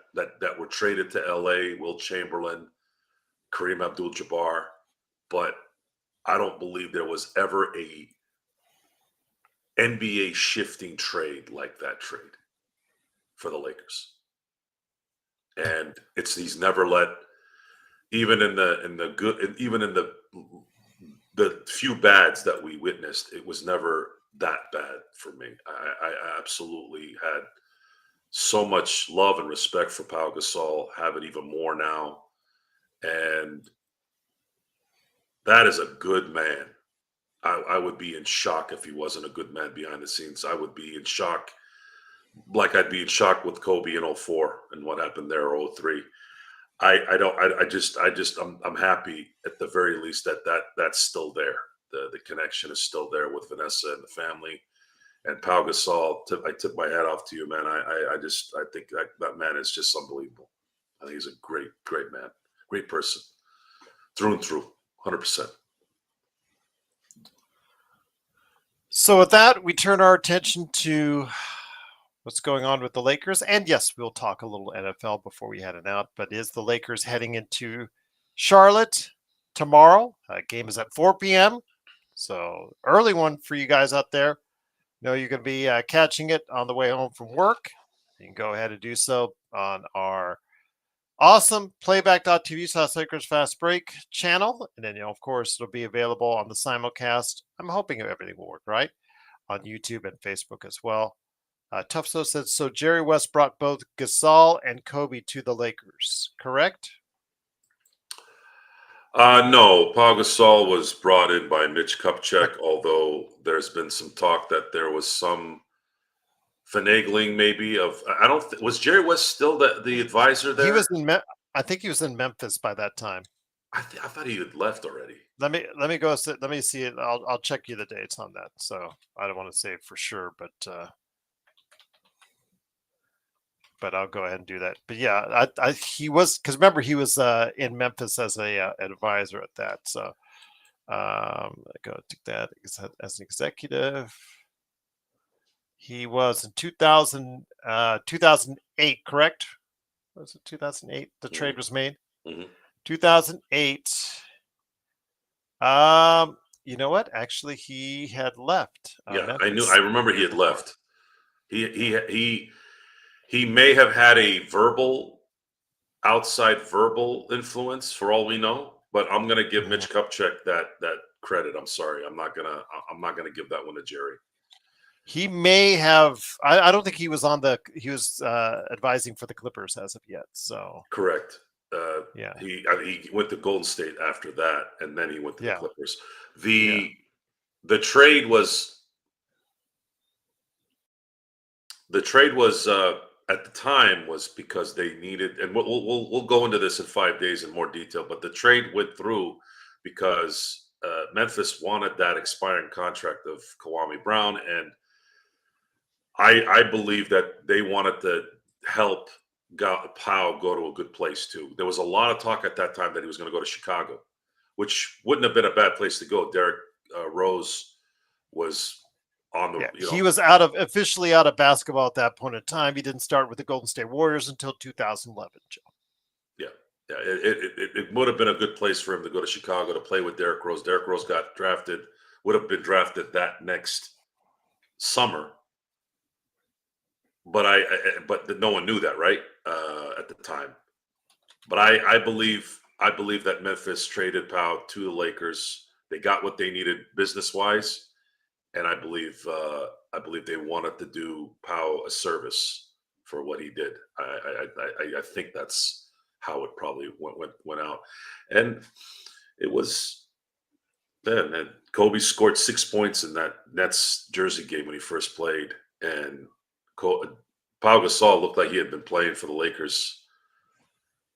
were traded to LA, Will Chamberlain, Kareem Abdul-Jabbar, but I don't believe there was ever a NBA shifting trade like that trade for the Lakers. And he's never let, even in the good, even in the few bads that we witnessed, it was never that bad for me. I absolutely had so much love and respect for Pau Gasol, have it even more now. And that is a good man. I would be in shock if he wasn't a good man behind the scenes. I would be in shock, like I'd be in shock with Kobe in 04 and what happened there, or 03. I'm happy at the very least that's still there. The connection is still there with Vanessa and the family. And Pau Gasol, I tip my hat off to you, man. I think that man is just unbelievable. I think he's a great man, great person, through and through, 100%. So with that, we turn our attention to what's going on with the Lakers. And yes, we'll talk a little NFL before we head it out. But is the Lakers heading into Charlotte tomorrow? Game is at 4 p.m. So early one for you guys out there. Know you're going to be catching it on the way home from work. You can go ahead and do so on our awesome playback.tv/Lakers Fast Break channel. And then, of course, it'll be available on the simulcast. I'm hoping everything will work right on YouTube and Facebook as well. Tufso says, so Jerry West brought both Gasol and Kobe to the Lakers, correct? No, Pau Gasol was brought in by Mitch Kupchak, although there's been some talk that there was some finagling maybe of I don't was Jerry West still the advisor there? He was in I think he was in Memphis by that time. I thought he had left already. Let me see it. I'll check you the dates on that. So I don't want to say for sure, but I'll go ahead and do that. But yeah, he was, because remember he was in Memphis as an advisor at that. So I go take that as an executive. He was in 2008, correct? Was it 2008? The trade was made. 2008. You know what? Actually, he had left. Yeah, Memphis. I remember he had left. He may have had a outside verbal influence for all we know, but I'm going to give Mitch Kupchak that credit. I'm sorry, I'm not gonna give that one to Jerry. He may have. I don't think he was he was advising for the Clippers as of yet. So correct. Yeah, he went to Golden State after that, and then he went to the Clippers. The trade was at the time was because they needed, and we'll go into this in 5 days in more detail. But the trade went through because Memphis wanted that expiring contract of Kawhi Brown, and I believe that they wanted to help Powell go to a good place too. There was a lot of talk at that time that he was going to go to Chicago, which wouldn't have been a bad place to go. Derrick Rose was on the. He was officially out of basketball at that point in time. He didn't start with the Golden State Warriors until 2011. Joe. Yeah. It would have been a good place for him to go to Chicago to play with Derrick Rose. Derrick Rose would have been drafted that next summer. But but no one knew that, right? At the time. But I believe that Memphis traded Powell to the Lakers. They got what they needed business wise, and I believe they wanted to do Powell a service for what he did. I think that's how it probably went out, and it was. Then and Kobe scored 6 points in that Nets jersey game when he first played, and Pau Gasol looked like he had been playing for the Lakers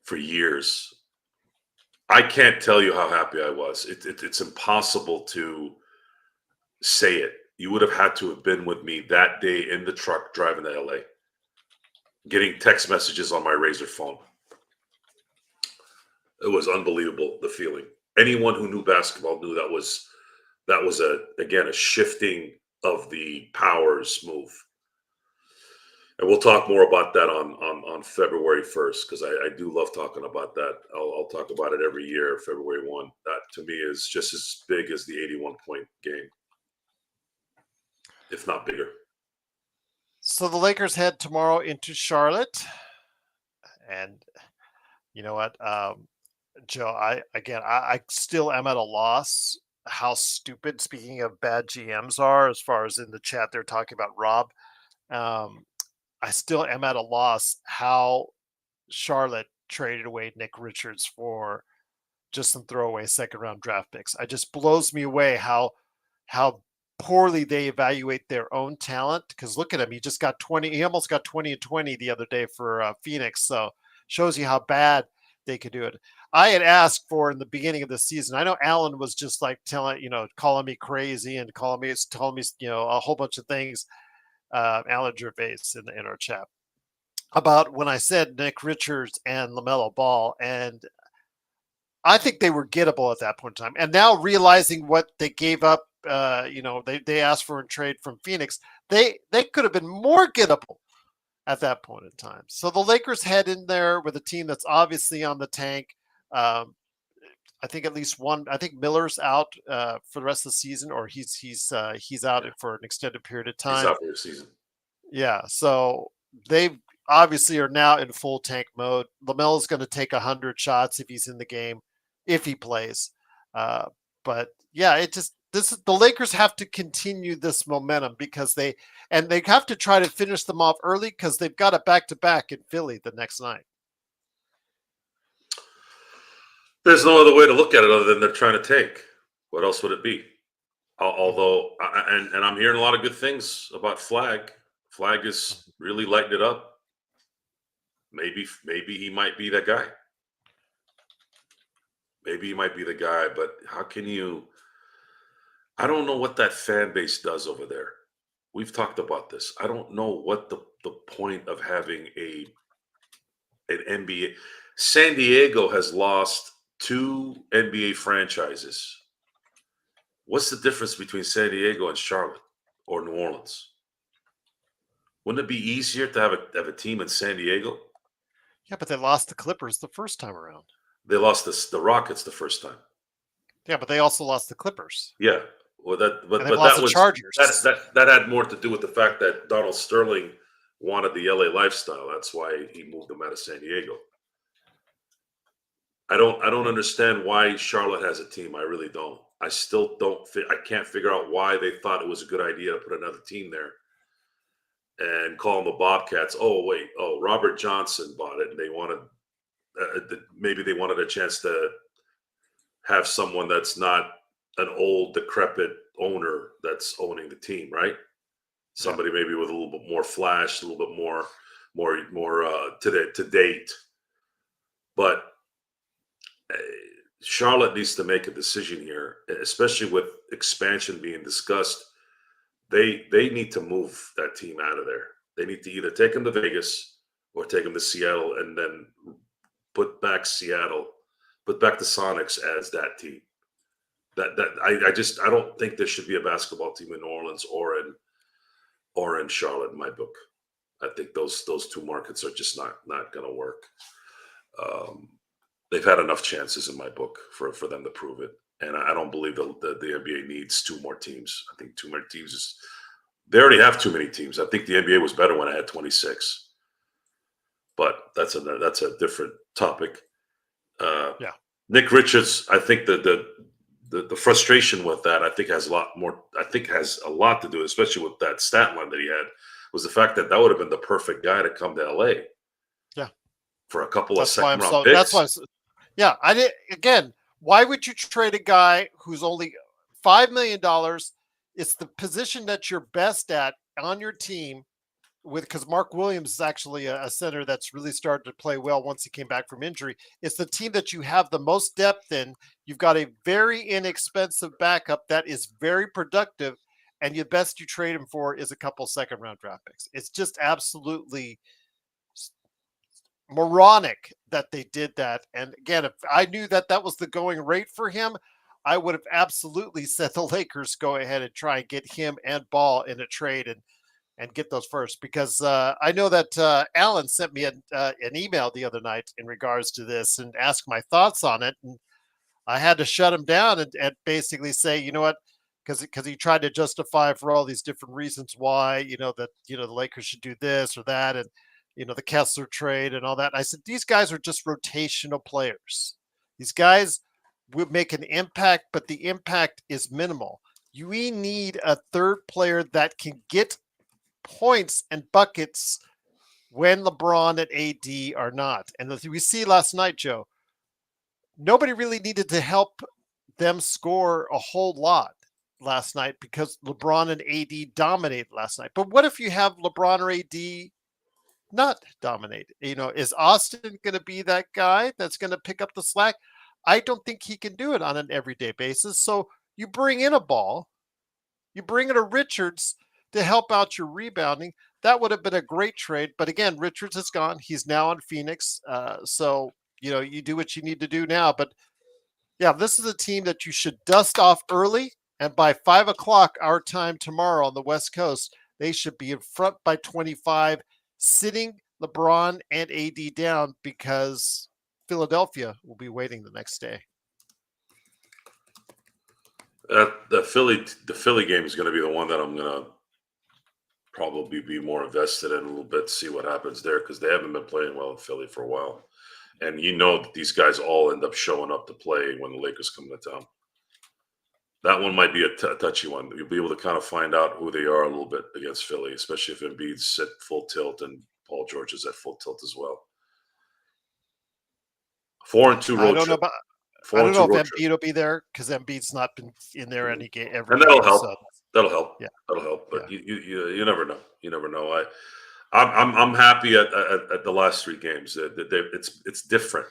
for years. I can't tell you how happy I was. It's impossible to say it. You would have had to have been with me that day in the truck driving to LA, getting text messages on my Razor phone. It was unbelievable, the feeling. Anyone who knew basketball knew that was a shifting of the powers move. And we'll talk more about that on February 1st, because I do love talking about that. I'll talk about it every year, February 1. That, to me, is just as big as the 81-point game, if not bigger. So the Lakers head tomorrow into Charlotte. And you know what, Joe, I still am at a loss how stupid, speaking of bad GMs, are, as far as in the chat they're talking about Rob. I still am at a loss how Charlotte traded away Nick Richards for just some throwaway second round draft picks. It just blows me away how poorly they evaluate their own talent. Because look at him, he just got 20. He almost got 20 and 20 the other day for Phoenix. So shows you how bad they could do it. I had asked for in the beginning of the season. I know Alan was just like calling me crazy and telling me, a whole bunch of things. Alan Gervais in our chat about when I said Nick Richards and LaMelo Ball, and I think they were gettable at that point in time. And now realizing what they gave up they asked for a trade from Phoenix. They could have been more gettable at that point in time. So the Lakers head in there with a team that's obviously on the tank. Um, I think at least one. I think Miller's out for the rest of the season, or he's out Yeah, for an extended period of he's time. out for the season. Yeah, so they obviously are now in full tank mode. LaMelo's going to take 100 shots if he's in the game, if he plays. Uh, but yeah, the Lakers have to continue this momentum because they have to try to finish them off early because they've got a back to back in Philly the next night. There's no other way to look at it other than they're trying to take. What else would it be? Although, and I'm hearing a lot of good things about Flag. Flag is really lighting it up. Maybe he might be that guy. Maybe he might be the guy, but how can you? I don't know what that fan base does over there. We've talked about this. I don't know what the point of having an NBA. San Diego has lost 2 NBA franchises. What's the difference between San Diego and Charlotte or New Orleans? Wouldn't it be easier to have a team in San Diego? Yeah, but they lost the Clippers the first time around. They lost the Rockets the first time. Yeah, but they also lost the Clippers. Yeah, well, that was Chargers. That had more to do with the fact that Donald Sterling wanted the LA lifestyle. That's why he moved them out of San Diego. I don't understand why Charlotte has a team. I really don't. I still don't. I can't figure out why they thought it was a good idea to put another team there and call them the Bobcats. Oh wait, Robert Johnson bought it, and they wanted maybe they wanted a chance to have someone that's not an old decrepit owner that's owning the team, right? Somebody maybe with a little bit more flash, a little bit more to date. But Charlotte needs to make a decision here, especially with expansion being discussed. They need to move that team out of there. They need to either take them to Vegas or take them to Seattle, and then put back the Sonics as that team. I don't think there should be a basketball team in New Orleans or in Charlotte in my book. I think those 2 markets are just not going to work. They've had enough chances in my book for them to prove it, and I don't believe the NBA needs 2 more teams. I think 2 more teams they already have too many teams. I think the NBA was better when it had 26, but that's a different topic. Nick Richards, I think the frustration with that, I think has a lot to do, especially with that stat line that he had, was the fact that would have been the perfect guy to come to LA. Yeah. For a couple of second round picks. That's why. I did again. Why would you trade a guy who's only $5 million? It's the position that you're best at on your team, because Mark Williams is actually a center that's really started to play well once he came back from injury. It's the team that you have the most depth in. You've got a very inexpensive backup that is very productive, and the best you trade him for is a couple second round draft picks. It's just absolutely moronic that they did that. And again, if I knew that was the going rate for him, I would have absolutely said the Lakers go ahead and try and get him and Ball in a trade and get those first, because I know that Alan sent me an email the other night in regards to this and asked my thoughts on it, and I had to shut him down and basically say, you know what, because he tried to justify for all these different reasons why the Lakers should do this or that, and the Kessler trade and all that. And I said, these guys are just rotational players. These guys will make an impact, but the impact is minimal. We need a third player that can get points and buckets when LeBron and AD are not. And as we see last night, Joe, nobody really needed to help them score a whole lot last night because LeBron and AD dominated last night. But what if you have LeBron or AD not dominate? Is Austin going to be that guy that's going to pick up the slack? I don't think he can do it on an everyday basis. So you bring in a Ball, you bring in a Richards to help out your rebounding. That would have been a great trade. But again, Richards is gone. He's now on Phoenix. So, you do what you need to do now. But yeah, this is a team that you should dust off early And by 5 o'clock our time tomorrow on the West Coast, they should be in front by 25, sitting LeBron and AD down because Philadelphia will be waiting the next day. The Philly game is going to be the one that I'm going to probably be more invested in a little bit, see what happens there, because they haven't been playing well in Philly for a while. And you know that these guys all end up showing up to play when the Lakers come to town. That one might be a touchy one. You'll be able to kind of find out who they are a little bit against Philly, especially if Embiid's at full tilt and Paul George is at full tilt as well. 4-2 road trip. I don't know if Embiid will be there because Embiid's not been in there any game every and that'll game. help. So. That'll help. Yeah, that'll help. But yeah. you never know. You never know. I'm happy at the last three games. It's different.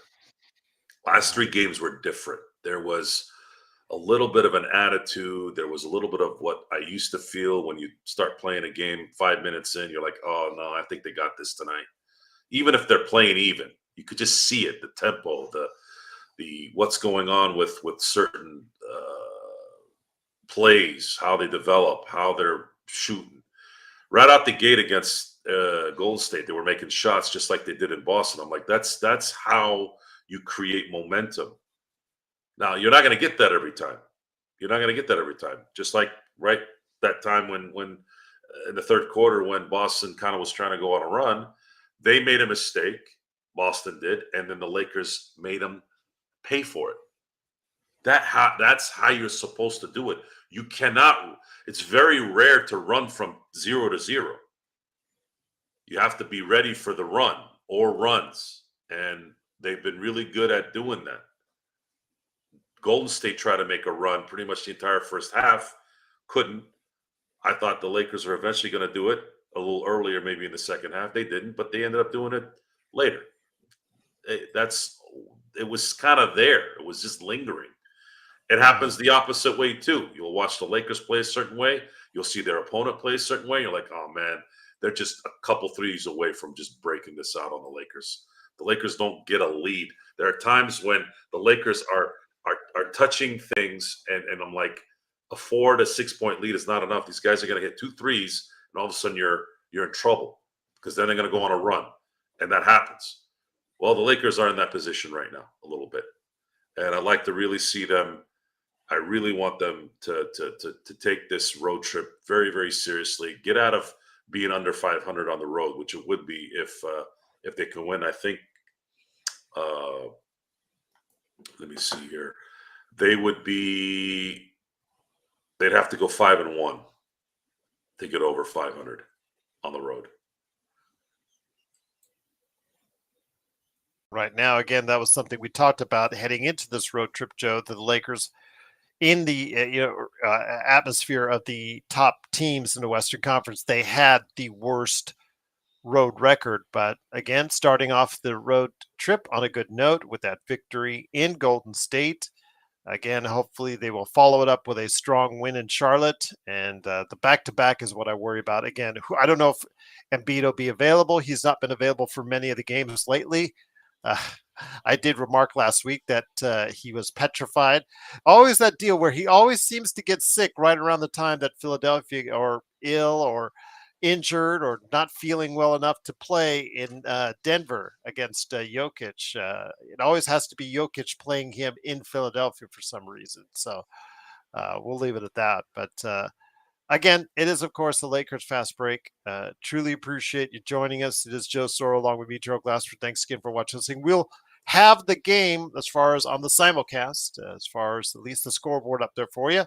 Last three games were different. There was a little bit of an attitude. There was a little bit of what I used to feel when you start playing a game 5 minutes in. You're like, oh no, I think they got this tonight. Even if they're playing even, you could just see it, the tempo, the what's going on with certain plays, how they develop, how they're shooting. Right out the gate against Golden State, they were making shots just like they did in Boston. I'm like, that's how you create momentum. Now, you're not going to get that every time. You're not going to get that every time. Just like right that time when in the third quarter when Boston kind of was trying to go on a run, they made a mistake. Boston did, and then the Lakers made them pay for it. That's how you're supposed to do it. You cannot. It's very rare to run from 0 to 0. You have to be ready for the run or runs, and they've been really good at doing that. Golden State tried to make a run pretty much the entire first half, couldn't. I thought the Lakers were eventually going to do it a little earlier, maybe in the second half. They didn't, but they ended up doing it later. It was kind of there. It was just lingering. It happens the opposite way too. You'll watch the Lakers play a certain way. You'll see their opponent play a certain way. You're like, oh man, they're just a couple threes away from just breaking this out on the Lakers. The Lakers don't get a lead. There are times when the Lakers are touching things, and I'm like, a 4 to 6 point lead is not enough. These guys are going to hit 2 threes, and all of a sudden you're in trouble because then they're going to go on a run, and that happens. Well, the Lakers are in that position right now a little bit, and I'd like to really see them. I really want them to take this road trip very, very seriously. Get out of being under 500 on the road, which it would be if they can win. I think. Let me see here. They'd have to go 5-1 to get over 500 on the road. Right now, again, that was something we talked about heading into this road trip, Joe. The Lakers, in the atmosphere of the top teams in the Western Conference, they had the worst road record. But again, starting off the road trip on a good note with that victory in Golden State. Again, hopefully they will follow it up with a strong win in Charlotte. And the back-to-back is what I worry about. Again, I don't know if Embiid will be available. He's not been available for many of the games lately. I did remark last week that he was petrified. Always that deal where he always seems to get sick right around the time that Philadelphia or ill or injured or not feeling well enough to play in Denver against Jokic. It always has to be Jokic playing him in Philadelphia for some reason. So we'll leave it at that. But again, it is, of course, the Lakers Fast Break. Truly appreciate you joining us. It is Joe Soro along with me, Joe Glassford. Thanks again for watching. We'll have the game as far as on the simulcast, as far as at least the scoreboard up there for you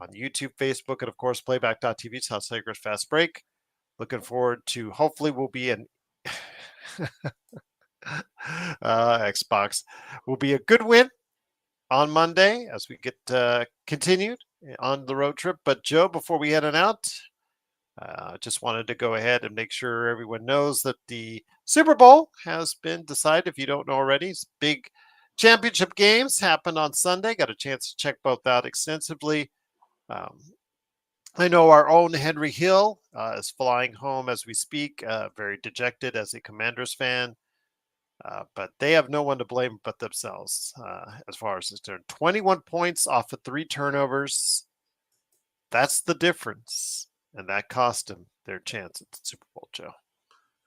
on YouTube, Facebook, and, of course, playback.tv's House Lakers Fast Break. Looking forward to, hopefully we'll be in Xbox. Will be a good win on Monday as we get continued on the road trip. But Joe, before we head on out, just wanted to go ahead and make sure everyone knows that the Super Bowl has been decided. If you don't know already, big championship games happened on Sunday. Got a chance to check both out extensively. I know our own Henry Hill is flying home as we speak, very dejected as a Commanders fan. But they have no one to blame but themselves as far as it's concerned. 21 points off of 3 turnovers. That's the difference. And that cost him their chance at the Super Bowl, Joe.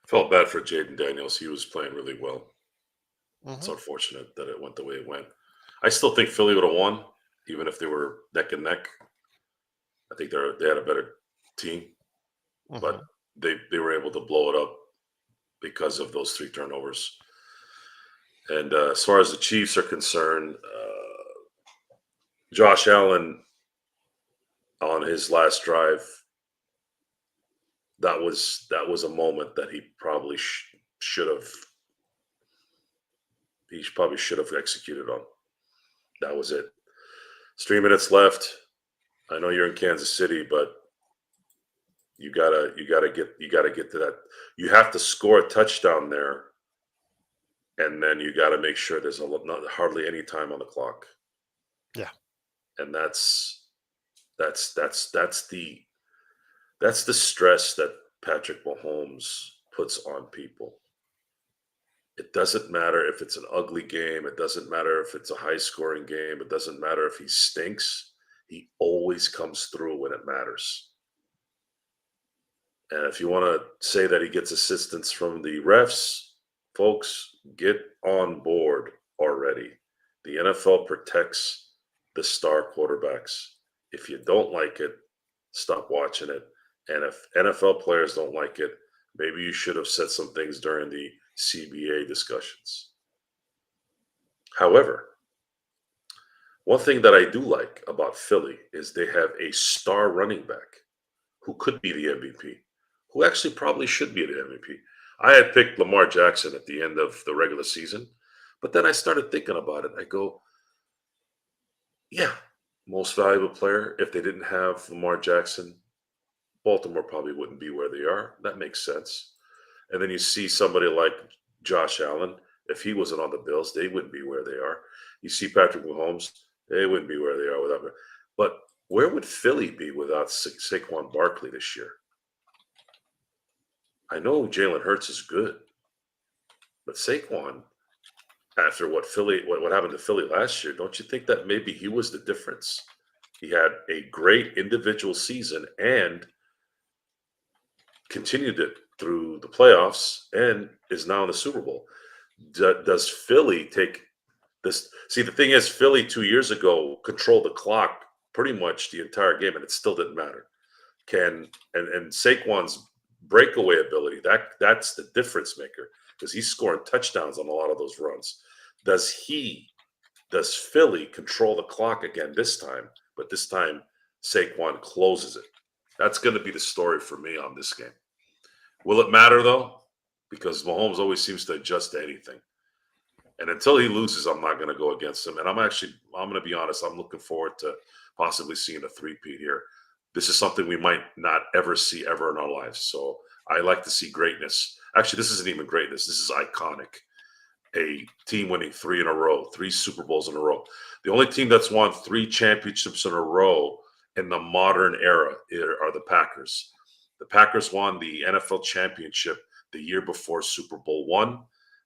Felt bad for Jaden Daniels. He was playing really well. It's Mm-hmm. unfortunate that it went the way it went. I still think Philly would have won, even if they were neck and neck. I think they had a better team, but Mm-hmm. they were able to blow it up because of those 3 turnovers. And as far as the Chiefs are concerned, Josh Allen on his last drive, that was a moment that he probably should have executed on. That was it. It's 3 minutes left. I know you're in Kansas City, but you gotta get to that. You have to score a touchdown there, and then you got to make sure there's not hardly any time on the clock. Yeah. And that's the stress that Patrick Mahomes puts on people. It doesn't matter if it's an ugly game. It doesn't matter if it's a high scoring game. It doesn't matter if he stinks. He always comes through when it matters. And if you want to say that he gets assistance from the refs, folks, get on board already. The NFL protects the star quarterbacks. If you don't like it, stop watching it. And if NFL players don't like it, maybe you should have said some things during the CBA discussions. However, one thing that I do like about Philly is they have a star running back who could be the MVP, who actually probably should be the MVP. I had picked Lamar Jackson at the end of the regular season, but then I started thinking about it. I go, yeah, most valuable player. If they didn't have Lamar Jackson, Baltimore probably wouldn't be where they are. That makes sense. And then you see somebody like Josh Allen. If he wasn't on the Bills, they wouldn't be where they are. You see Patrick Mahomes, they wouldn't be where they are without him. But where would Philly be without Saquon Barkley this year? I know Jalen Hurts is good, but Saquon, after what happened to Philly last year, don't you think that maybe he was the difference? He had a great individual season and continued it through the playoffs and is now in the Super Bowl. Does Philly take this? See, the thing is, Philly 2 years ago controlled the clock pretty much the entire game, and it still didn't matter. And Saquon's breakaway ability, that's the difference maker because he's scoring touchdowns on a lot of those runs. Does Philly control the clock again this time? But this time Saquon closes it. That's going to be the story for me on this game. Will it matter though? Because Mahomes always seems to adjust to anything. And until he loses, I'm not going to go against him. And I'm going to be honest, I'm looking forward to possibly seeing a three-peat here. This is something we might not ever see ever in our lives. So I like to see greatness. Actually, this isn't even greatness. This is iconic. A team winning 3 in a row, 3 Super Bowls in a row. The only team that's won 3 championships in a row in the modern era are the Packers. The Packers won the NFL championship the year before Super Bowl I,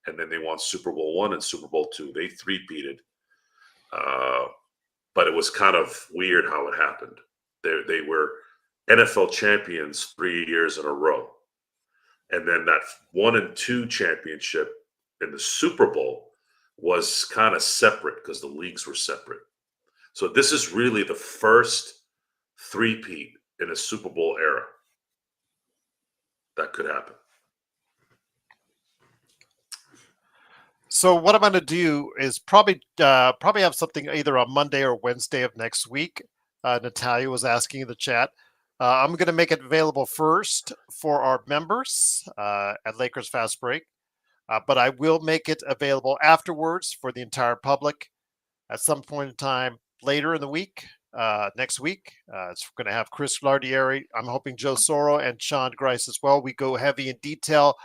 and then they won Super Bowl I and Super Bowl II. They three-peated. But it was kind of weird how it happened. They were NFL champions 3 years in a row. And then that 1 and 2 championship in the Super Bowl was kind of separate because the leagues were separate. So this is really the first three-peat in a Super Bowl era that could happen. So what I'm going to do is probably have something either on Monday or Wednesday of next week. Natalia was asking in the chat. I'm going to make it available first for our members at Lakers Fast Break, but I will make it available afterwards for the entire public at some point in time later in the week, next week. It's going to have Chris Lardieri. I'm hoping Joe Soro and Sean Grice as well. We go heavy in detail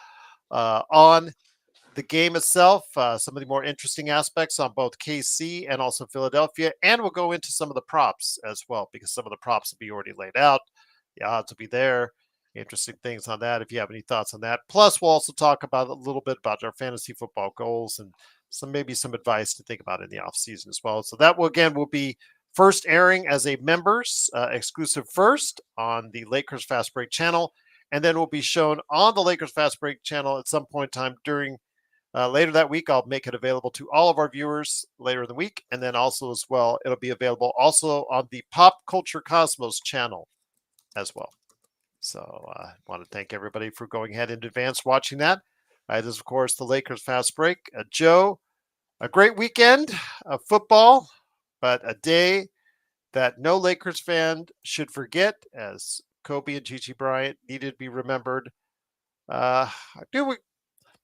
on the game itself, some of the more interesting aspects on both KC and also Philadelphia, and we'll go into some of the props as well, because some of the props will be already laid out. The odds will be there. Interesting things on that if you have any thoughts on that. Plus, we'll also talk about a little bit about our fantasy football goals and maybe some advice to think about in the off season as well. So that will be first airing as a members exclusive first on the Lakers Fast Break channel, and then will be shown on the Lakers Fast Break channel at some point in time during later that week. I'll make it available to all of our viewers later in the week, and then also as well, it'll be available also on the Pop Culture Cosmos channel as well. So I want to thank everybody for going ahead in advance watching that. This is, of course, the Lakers Fast Break. Joe, a great weekend of football, but a day that no Lakers fan should forget, as Kobe and Gigi Bryant needed to be remembered. I do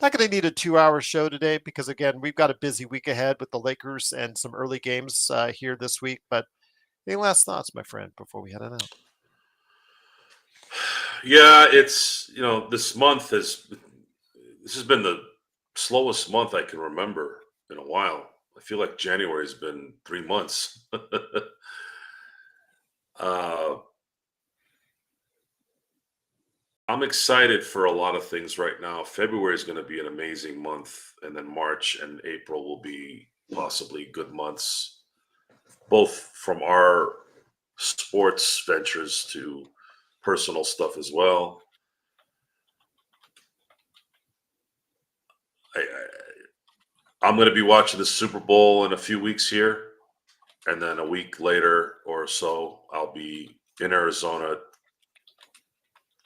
not going to need a 2-hour show today because, again, we've got a busy week ahead with the Lakers and some early games here this week. But any last thoughts, my friend, before we head on out? Yeah, it's, this has been the slowest month I can remember in a while. I feel like January's been 3 months. I'm excited for a lot of things right now. February is going to be an amazing month, and then March and April will be possibly good months, both from our sports ventures to personal stuff as well. I'm going to be watching the Super Bowl in a few weeks here, and then a week later or so, I'll be in Arizona,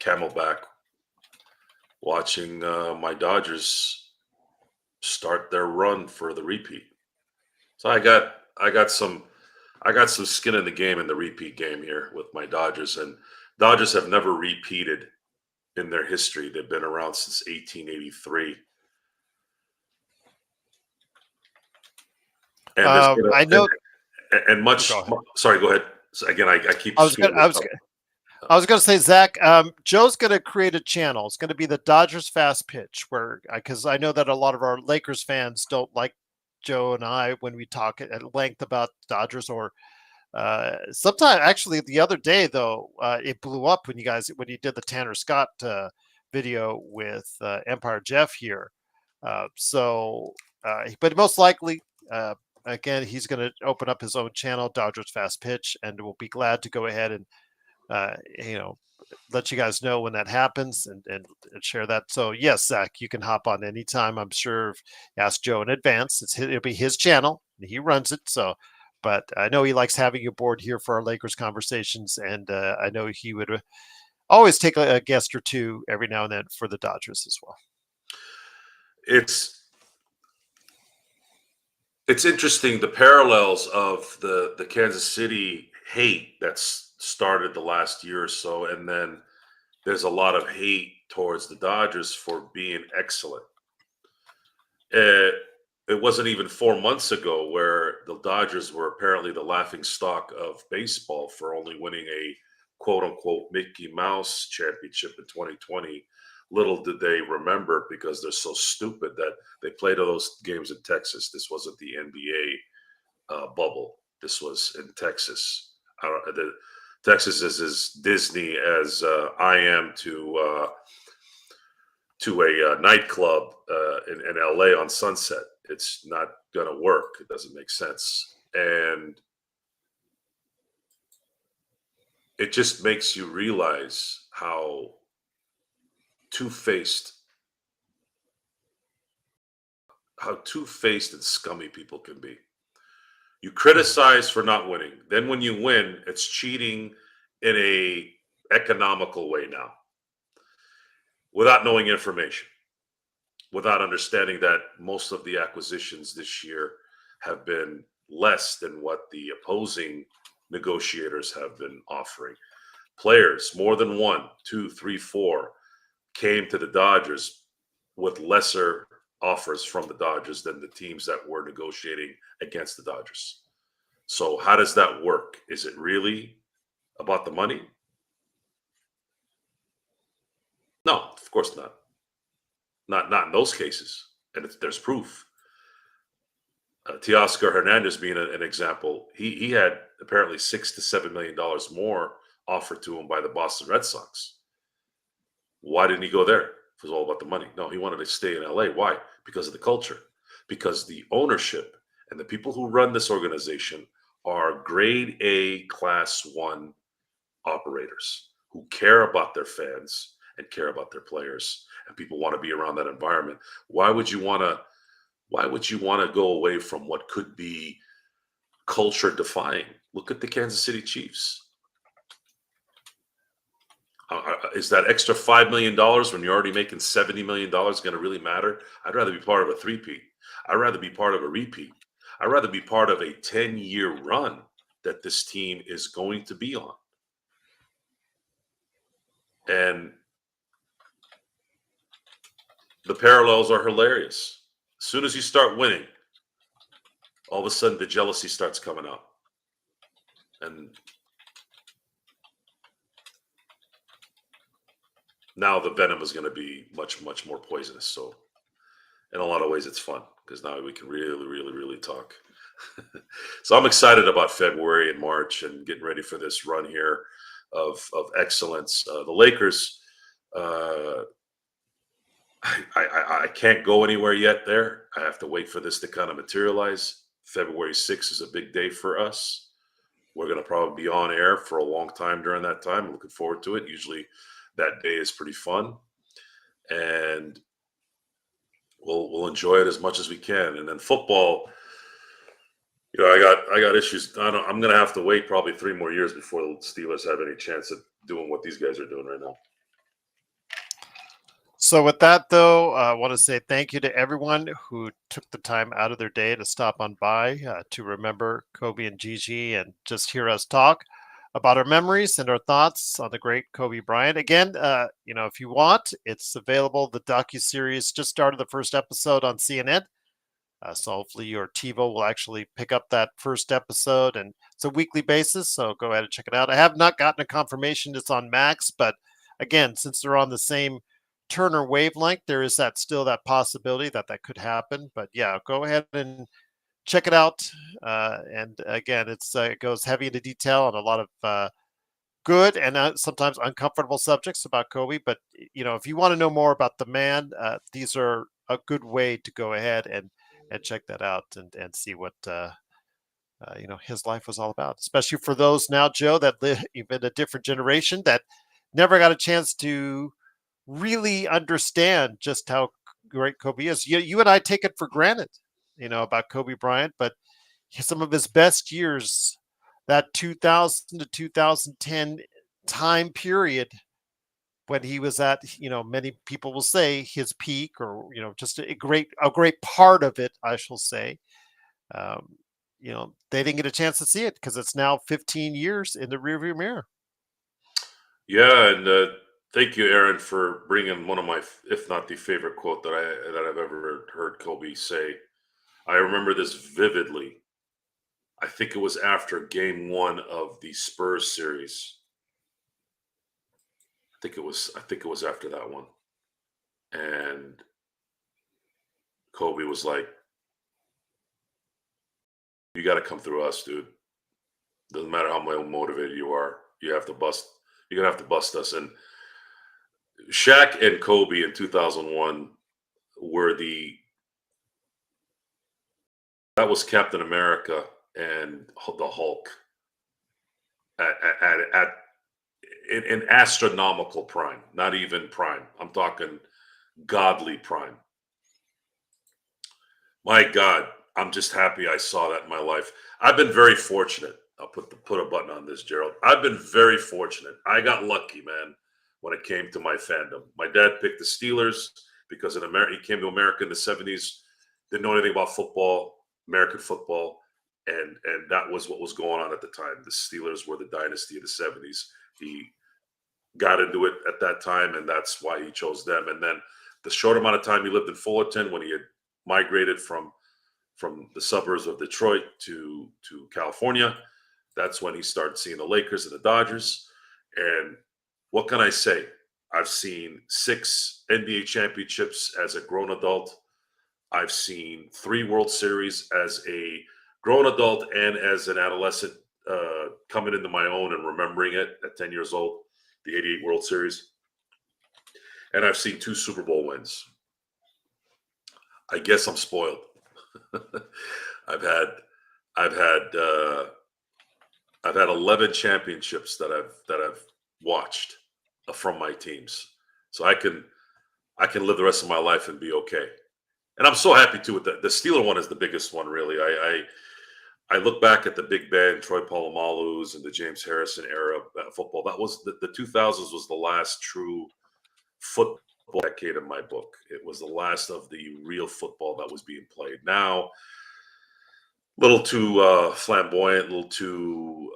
Camelback, watching my Dodgers start their run for the repeat. So I got some skin in the game in the repeat game here with my Dodgers, and Dodgers have never repeated in their history. They've been around since 1883. And I know. And much. Sorry, go ahead. So again, I keep. I was going to say, Zach, Joe's going to create a channel. It's going to be the Dodgers Fast Pitch, where, because I know that a lot of our Lakers fans don't like Joe and I when we talk at length about Dodgers, or sometimes actually the other day though, it blew up when you did the Tanner Scott video with Empire Jeff here. But most likely, again, he's going to open up his own channel, Dodgers Fast Pitch, and we'll be glad to go ahead and let you guys know when that happens and share that. So yes, Zach, you can hop on anytime. I'm sure if you ask Joe in advance, it'll be his channel. He runs it. So, but I know he likes having you aboard here for our Lakers conversations. And I know he would always take a guest or two every now and then for the Dodgers as well. It's interesting, the parallels of the Kansas City hate that's started the last year or so, and then there's a lot of hate towards the Dodgers for being excellent. It wasn't even 4 months ago where the Dodgers were apparently the laughing stock of baseball for only winning a quote-unquote Mickey Mouse championship in 2020. Little did they remember, because they're so stupid, that they played all those games in Texas. This wasn't the NBA bubble. This was in Texas. Texas is as Disney as I am to a nightclub in LA on Sunset. It's not going to work. It doesn't make sense. And it just makes you realize how two-faced and scummy people can be. You criticize for not winning. Then when you win, it's cheating in a economical way now, without knowing information, without understanding that most of the acquisitions this year have been less than what the opposing negotiators have been offering. Players, more than 1, 2, 3, 4, came to the Dodgers with lesser offers from the Dodgers than the teams that were negotiating against the Dodgers. So how does that work? Is it really about the money? No, of course not. Not in those cases. And there's proof. Teoscar Hernandez being an example, he had apparently $6 to $7 million more offered to him by the Boston Red Sox. Why didn't he go there? It was all about the money. No, he wanted to stay in LA. Why? Because of the culture. Because the ownership and the people who run this organization are grade A class 1 operators who care about their fans and care about their players, and people want to be around that environment. Why would you want to go away from what could be culture defying? Look at the Kansas City Chiefs. Is that extra $5 million when you're already making $70 million going to really matter? I'd rather be part of a three-peat. I'd rather be part of a repeat. I'd rather be part of a 10-year run that this team is going to be on. And the parallels are hilarious. As soon as you start winning, all of a sudden the jealousy starts coming out. And now the venom is going to be much, much more poisonous. So in a lot of ways, it's fun because now we can really, really, really talk. So I'm excited about February and March and getting ready for this run here of excellence. The Lakers, I can't go anywhere yet there. I have to wait for this to kind of materialize. February 6th is a big day for us. We're going to probably be on air for a long time during that time. I'm looking forward to it. Usually that day is pretty fun. And we'll enjoy it as much as we can. And then football, I got issues. I'm going to have to wait probably 3 more years before the Steelers have any chance at doing what these guys are doing right now. So with that, though, I want to say thank you to everyone who took the time out of their day to stop on by to remember Kobe and Gigi and just hear us talk about our memories and our thoughts on the great Kobe Bryant. Again, if you want, it's available. The docuseries just started the first episode on CNN. So hopefully your TiVo will actually pick up that first episode, and it's a weekly basis. So go ahead and check it out. I have not gotten a confirmation it's on Max, but again, since they're on the same Turner wavelength, there is still that possibility that could happen. But yeah, go ahead and check it out. And again, it goes heavy into detail on a lot of good and sometimes uncomfortable subjects about Kobe. But if you want to know more about the man, these are a good way to go ahead and check that out and see what his life was all about. Especially for those now, Joe, that live in a different generation that never got a chance to really understand just how great Kobe is. You and I take it for granted, about Kobe Bryant, but some of his best years, that 2000 to 2010 time period when he was at, many people will say his peak, or, just a great part of it, I shall say. They didn't get a chance to see it because it's now 15 years in the rearview mirror. Yeah, and thank you, Aaron, for bringing one of my, if not the favorite quote that I've ever heard Kobe say. I remember this vividly. I think it was after Game 1 of the Spurs series. I think it was after that one, and Kobe was like, "You got to come through us, dude. Doesn't matter how motivated you are. You have to bust. You're gonna have to bust us." And Shaq and Kobe in 2001 were that was Captain America and the Hulk at in astronomical prime, not even prime. I'm talking godly prime. My God, I'm just happy I saw that in my life. I've been very fortunate. I'll put a button on this, Gerald. I've been very fortunate. I got lucky, man, when it came to my fandom. My dad picked the Steelers because he came to America in the 70s, didn't know anything about football, American football, and that was what was going on at the time. The Steelers were the dynasty of the 70s. He got into it at that time, and that's why he chose them. And then the short amount of time he lived in Fullerton, when he had migrated from the suburbs of Detroit to California, that's when he started seeing the Lakers and the Dodgers. And what can I say? I've seen 6 NBA championships as a grown adult. I've seen 3 World Series as a grown adult and as an adolescent, coming into my own and remembering it at 10 years old, the 88 World Series. And I've seen 2 Super Bowl wins. I guess I'm spoiled. I've had I've had 11 championships that I've watched from my teams, so I can live the rest of my life and be okay. And I'm so happy too with that. The Steeler one is the biggest one, really. I look back at the Big Ben, Troy Polamalu's, and the James Harrison era of football. That was the 2000s was the last true football decade in my book. It was the last of the real football that was being played. Now, a little too flamboyant, a little too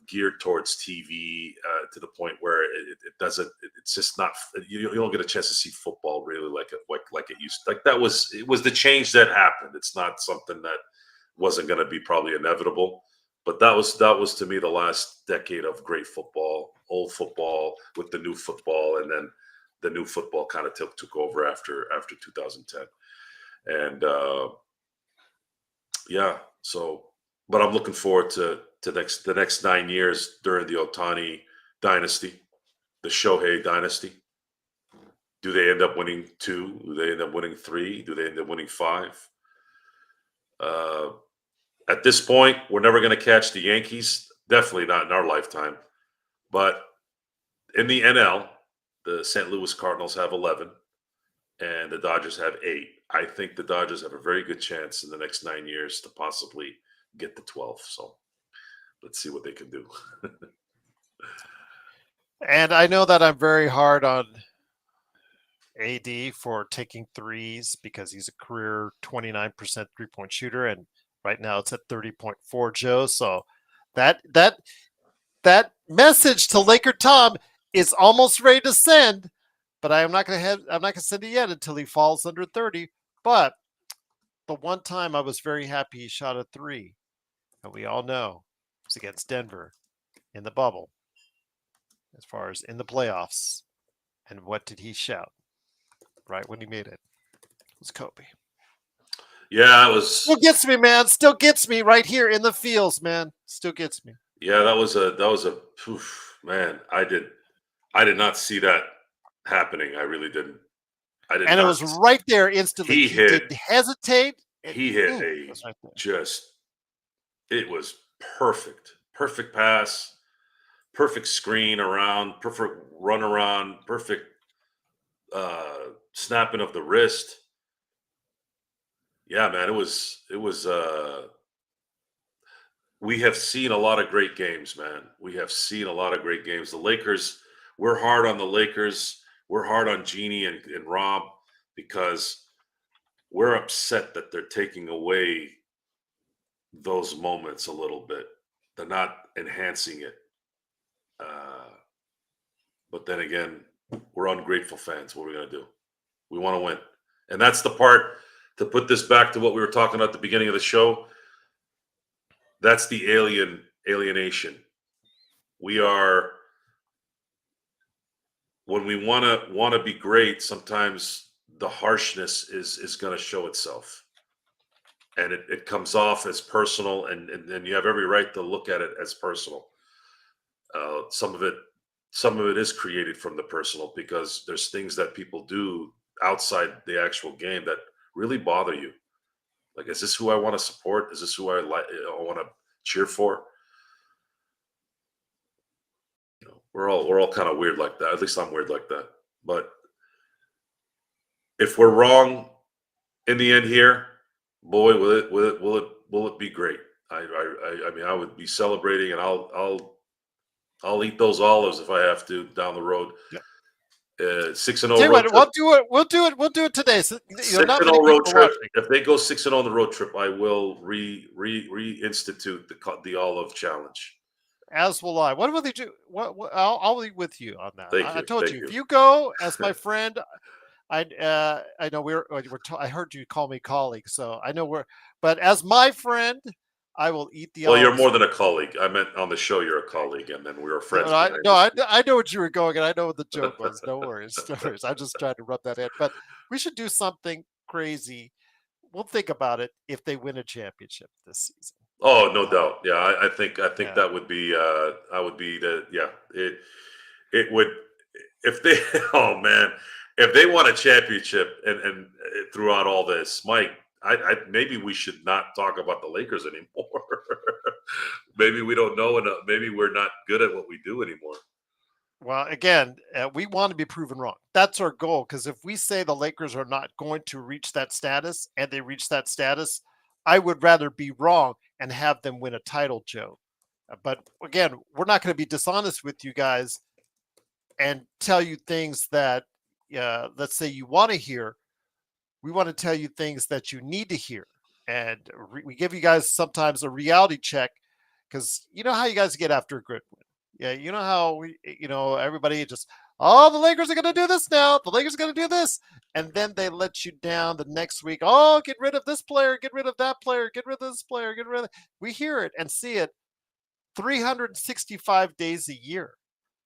geared towards TV to the point where it doesn't. It's just not. You don't get a chance to see football really like it used to. Like that was it was the change that happened. It's not something that wasn't going to be probably inevitable. But that was to me the last decade of great football, old football with the new football, and then the new football kind of took over after 2010. And yeah, so but I'm looking forward to the next 9 years during the Otani dynasty, the Shohei dynasty. Do they end up winning two? Do they end up winning three? Do they end up winning five? Uh, at this point, we're never going to catch the Yankees. Definitely not in our lifetime. But in the NL, the St. Louis Cardinals have 11 and the Dodgers have 8. I think the Dodgers have a very good chance in the next 9 years to possibly get to 12. So let's see what they can do. And I know that I'm very hard on AD for taking threes because he's a career 29% three-point shooter, and right now it's at 30.4, Joe. So that message to Laker Tom is almost ready to send, but I'm not gonna send it yet until he falls under 30. But the one time I was very happy he shot a three, and we all know it's against Denver in the bubble, as far as in the playoffs. And what did he shout right when he made it? It was Kobe. Yeah, it was. Still gets me, man. Still gets me right here in the fields, man. Still gets me. Yeah, that was a man. I did not see that happening. I really didn't. I did And it not. was right there instantly. He He hit. didn't hesitate. He hit It a was right there. just. It was perfect. Perfect pass. Perfect screen around. Perfect run around. Perfect snapping of the wrist. Yeah, man. It was. It was. We have seen a lot of great games, man. We have seen a lot of great games. The Lakers, we're hard on the Lakers. We're hard on Jeannie and Rob because we're upset that they're taking away those moments a little bit. They're not enhancing it. But then again, we're ungrateful fans. What are we going to do? We want to win. And that's the part to put this back to what we were talking about at the beginning of the show. That's the alienation. We are when we want to be great, sometimes the harshness is going to show itself. And it comes off as personal and you have every right to look at it as personal. Some of it is created from the personal because there's things that people do outside the actual game that really bother you. Like, is this who I want to support? Is this who I want to cheer for? You know, we're all kind of weird like that. At least I'm weird like that. But if we're wrong in the end here, boy, will it be great. I mean, I would be celebrating, and I'll eat those olives if I have to down the road. 6-0 Tell you road what, trip. we'll do it today. So, not 6-0 many road people trip. watching. If they go 6-0 on the road trip, I will reinstitute the olive challenge. As will I. What will they do? I'll be with you on that. Thank you. I told Thank you, you. if you go as my friend, I know I heard you call me colleague, so I know but as my friend, I will eat the Well, you're olives. more than a colleague. I meant on the show, you're a colleague, and then we were friends. I know what you were going, and I know what the joke was. No worries, no worries. I'm just trying to rub that in. But we should do something crazy. We'll think about it if they win a championship this season. Oh, no doubt. Yeah, I think Yeah. that would be I would be the it would if they oh man if they won a championship and throughout all this, Mike, I maybe we should not talk about the Lakers anymore. Maybe we don't know enough. Maybe we're not good at what we do anymore. Well, again, we want to be proven wrong. That's our goal. Because if we say the Lakers are not going to reach that status and they reach that status, I would rather be wrong and have them win a title, Joe. But again, we're not going to be dishonest with you guys and tell you things that, let's say, you want to hear. We want to tell you things that you need to hear. And we give you guys sometimes a reality check because you know how you guys get after a good win. Yeah, you know how everybody just, oh, the Lakers are going to do this now. The Lakers are going to do this. And then they let you down the next week. Oh, get rid of this player, get rid of that player, get rid of this player, get rid of. We hear it and see it 365 days a year.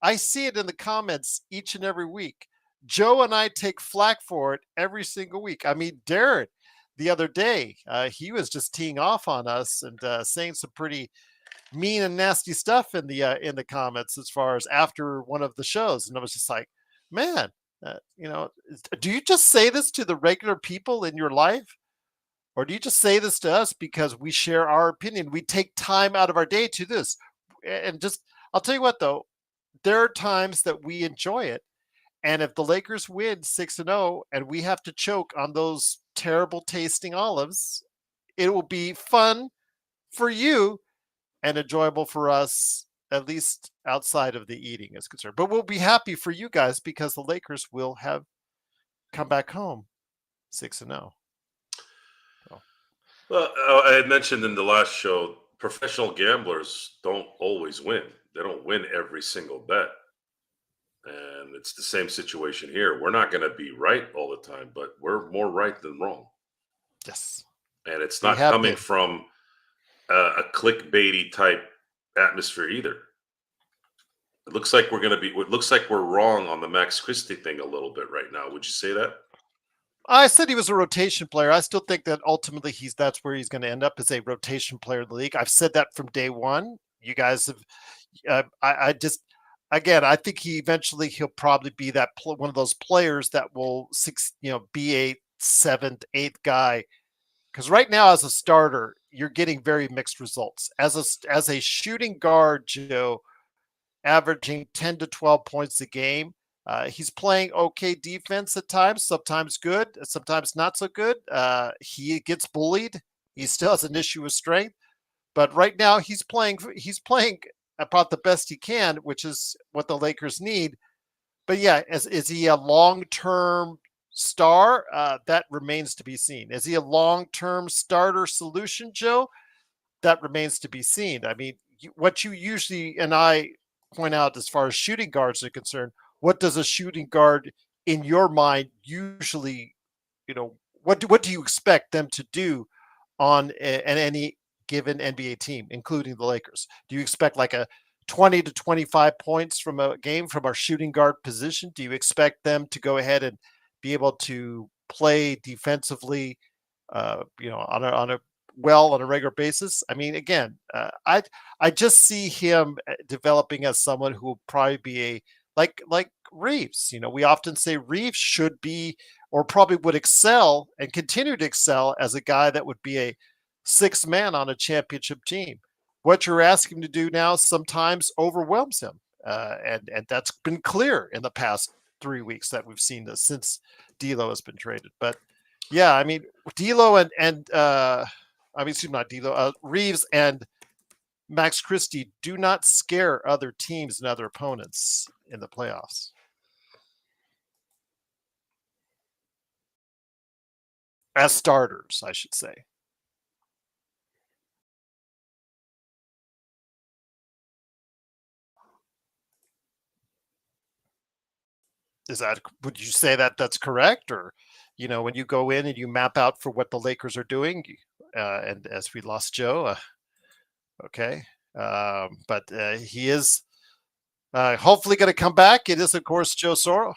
I see it in the comments each and every week. Joe and I take flack for it every single week. I mean, Darren, the other day, he was just teeing off on us and saying some pretty mean and nasty stuff in the comments as far as after one of the shows, and I was just like, man, do you just say this to the regular people in your life, or do you just say this to us because we share our opinion? We take time out of our day to this, and just I'll tell you what though, there are times that we enjoy it, and if the Lakers win 6-0 and we have to choke on those terrible tasting olives, it will be fun for you and enjoyable for us, at least outside of the eating is concerned. But we'll be happy for you guys because the Lakers will have come back home 6-0. Well, I had mentioned in the last show, professional gamblers don't always win. They don't win every single bet. And it's the same situation here. We're not going to be right all the time, but we're more right than wrong. Yes. And it's not coming from a clickbaity type atmosphere either. It looks like it looks like we're wrong on the Max Christie thing a little bit right now. Would you say that? I said he was a rotation player. I still think that ultimately that's where he's going to end up as a rotation player in the league. I've said that from day one. You guys have, I think he'll probably be that one of those players that will be a seventh, eighth guy. Because right now, as a starter, you're getting very mixed results. As a shooting guard, Joe, averaging 10 to 12 points a game. He's playing okay defense at times, sometimes good, sometimes not so good. He gets bullied. He still has an issue with strength, but right now he's playing about the best he can, which is what the Lakers need. But yeah, is he a long-term star? That remains to be seen. Is he a long-term starter solution, Joe? That remains to be seen. I mean, what you usually and I point out as far as shooting guards are concerned, what does a shooting guard in your mind usually, what do you expect them to do on any given NBA team, including the Lakers? Do you expect like a 20 to 25 points from a game from our shooting guard position? Do you expect them to go ahead and be able to play defensively, on a regular basis? I mean, again, I just see him developing as someone who will probably be a like Reeves. We often say Reeves should be or probably would excel and continue to excel as a guy that would be a sixth man on a championship team. What you're asking him to do now sometimes overwhelms him, and that's been clear in the past 3 weeks that we've seen this since D'Lo has been traded. But yeah, I mean, D'Lo not D'Lo, Reeves and Max Christie do not scare other teams and other opponents in the playoffs. As starters, I should say. Would you say that that's correct? Or, when you go in and you map out for what the Lakers are doing, and as we lost Joe, okay. But he is hopefully going to come back. It is, of course, Joe Soro.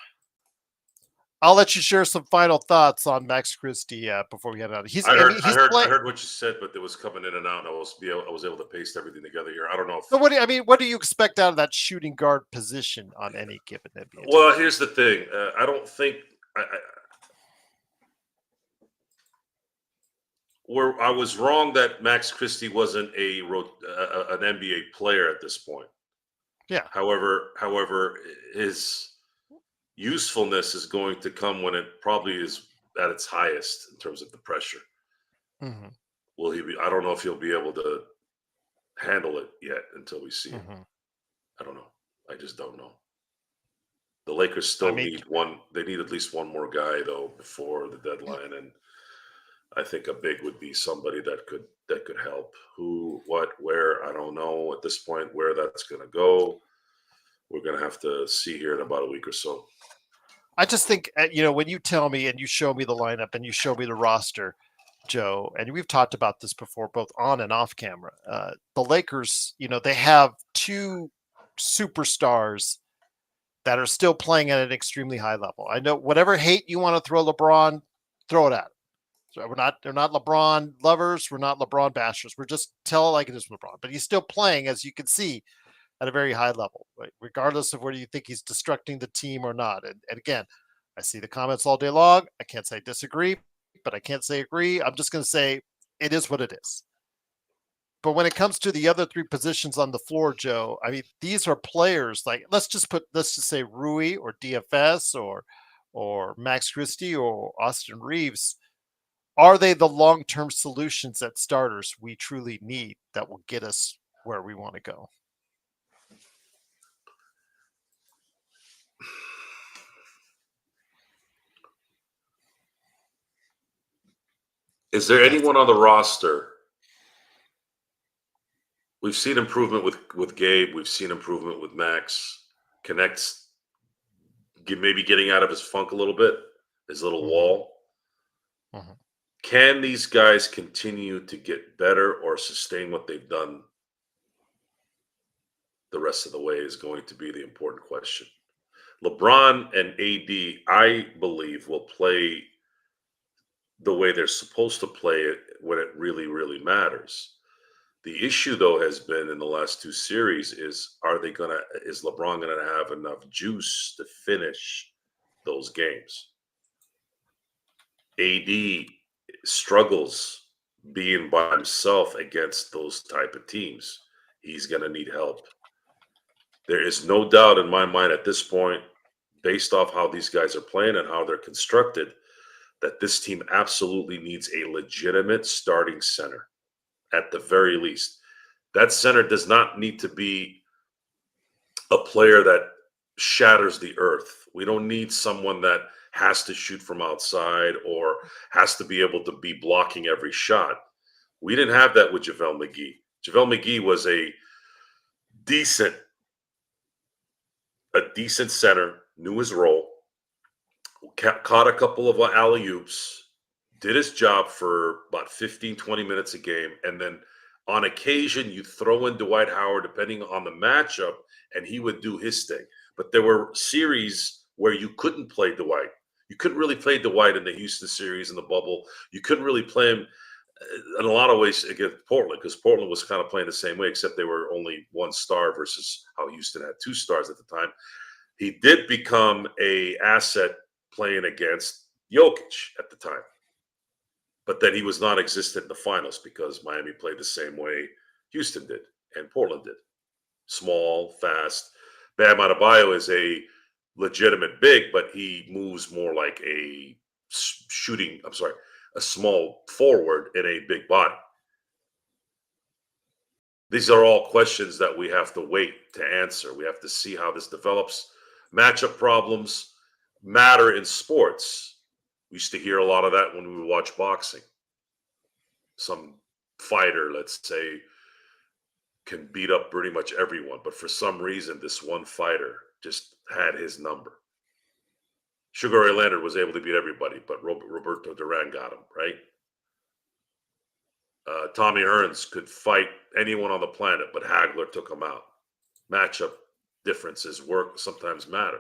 I'll let you share some final thoughts on Max Christie before we head out. I heard what you said, but it was coming in and out. And I was able to paste everything together here. I don't know. So what do you expect out of that shooting guard position on any given NBA? Well, here's the thing. I don't think where I was wrong that Max Christie wasn't an NBA player at this point. Yeah. However, his usefulness is going to come when it probably is at its highest in terms of the pressure. Hmm. Will he be? I don't know if he'll be able to handle it yet until we see him. Hmm. I don't know. I just don't know. The Lakers I still mean, need one. They need at least one more guy though before the deadline, and I think a big would be somebody that could help. Who, what, where? I don't know at this point where that's going to go. We're going to have to see here in about a week or so. I just think, when you tell me and you show me the lineup and you show me the roster, Joe, and we've talked about this before, both on and off camera. The Lakers, they have two superstars that are still playing at an extremely high level. I know whatever hate you want to throw LeBron, throw it at him. So they're not LeBron lovers. We're not LeBron bashers. We're just tell it like it is with LeBron. But he's still playing, as you can see, at a very high level, right? Regardless of whether you think he's destructing the team or not. And again, I see the comments all day long. I can't say disagree, but I can't say agree. I'm just going to say it is what it is. But when it comes to the other three positions on the floor, Joe, I mean, these are players like let's just say Rui or DFS or Max Christie or Austin Reeves. Are they the long-term solutions at starters we truly need that will get us where we want to go? Is there That's anyone on the roster? We've seen improvement with Gabe. We've seen improvement with Max. Connects, maybe getting out of his funk a little bit, his little mhm, wall. mhm. Can these guys continue to get better or sustain what they've done the rest of the way is going to be the important question. LeBron and AD, I believe, will play the way they're supposed to play it when it really, really matters. The issue, though, has been in the last two series is is LeBron gonna have enough juice to finish those games? AD struggles being by himself against those type of teams. He's gonna need help. There is no doubt in my mind at this point, based off how these guys are playing and how they're constructed, that this team absolutely needs a legitimate starting center at the very least. That center does not need to be a player that shatters the earth. We don't need someone that has to shoot from outside or has to be able to be blocking every shot. We didn't have that with JaVale McGee. JaVale McGee was decent a decent center, knew his role, caught a couple of alley oops, did his job for about 15, 20 minutes a game. And then on occasion, you throw in Dwight Howard, depending on the matchup, and he would do his thing. But there were series where you couldn't play Dwight. You couldn't really play Dwight in the Houston series in the bubble. You couldn't really play him in a lot of ways against Portland because Portland was kind of playing the same way, except they were only one star versus how Houston had two stars at the time. He did become a asset playing against Jokic at the time, but then he was non-existent in the finals because Miami played the same way Houston did and Portland did. Small, fast. Bam Adebayo is a legitimate big, but he moves more like a small forward in a big body. These are all questions that we have to wait to answer. We have to see how this develops. Matchup problems matter in sports. We used to hear a lot of that when we would watch boxing. Some fighter, let's say, can beat up pretty much everyone, but for some reason, this one fighter just had his number. Sugar Ray Leonard was able to beat everybody, but Roberto Duran got him, right? Tommy Hearns could fight anyone on the planet, but Hagler took him out. Matchup differences sometimes matter.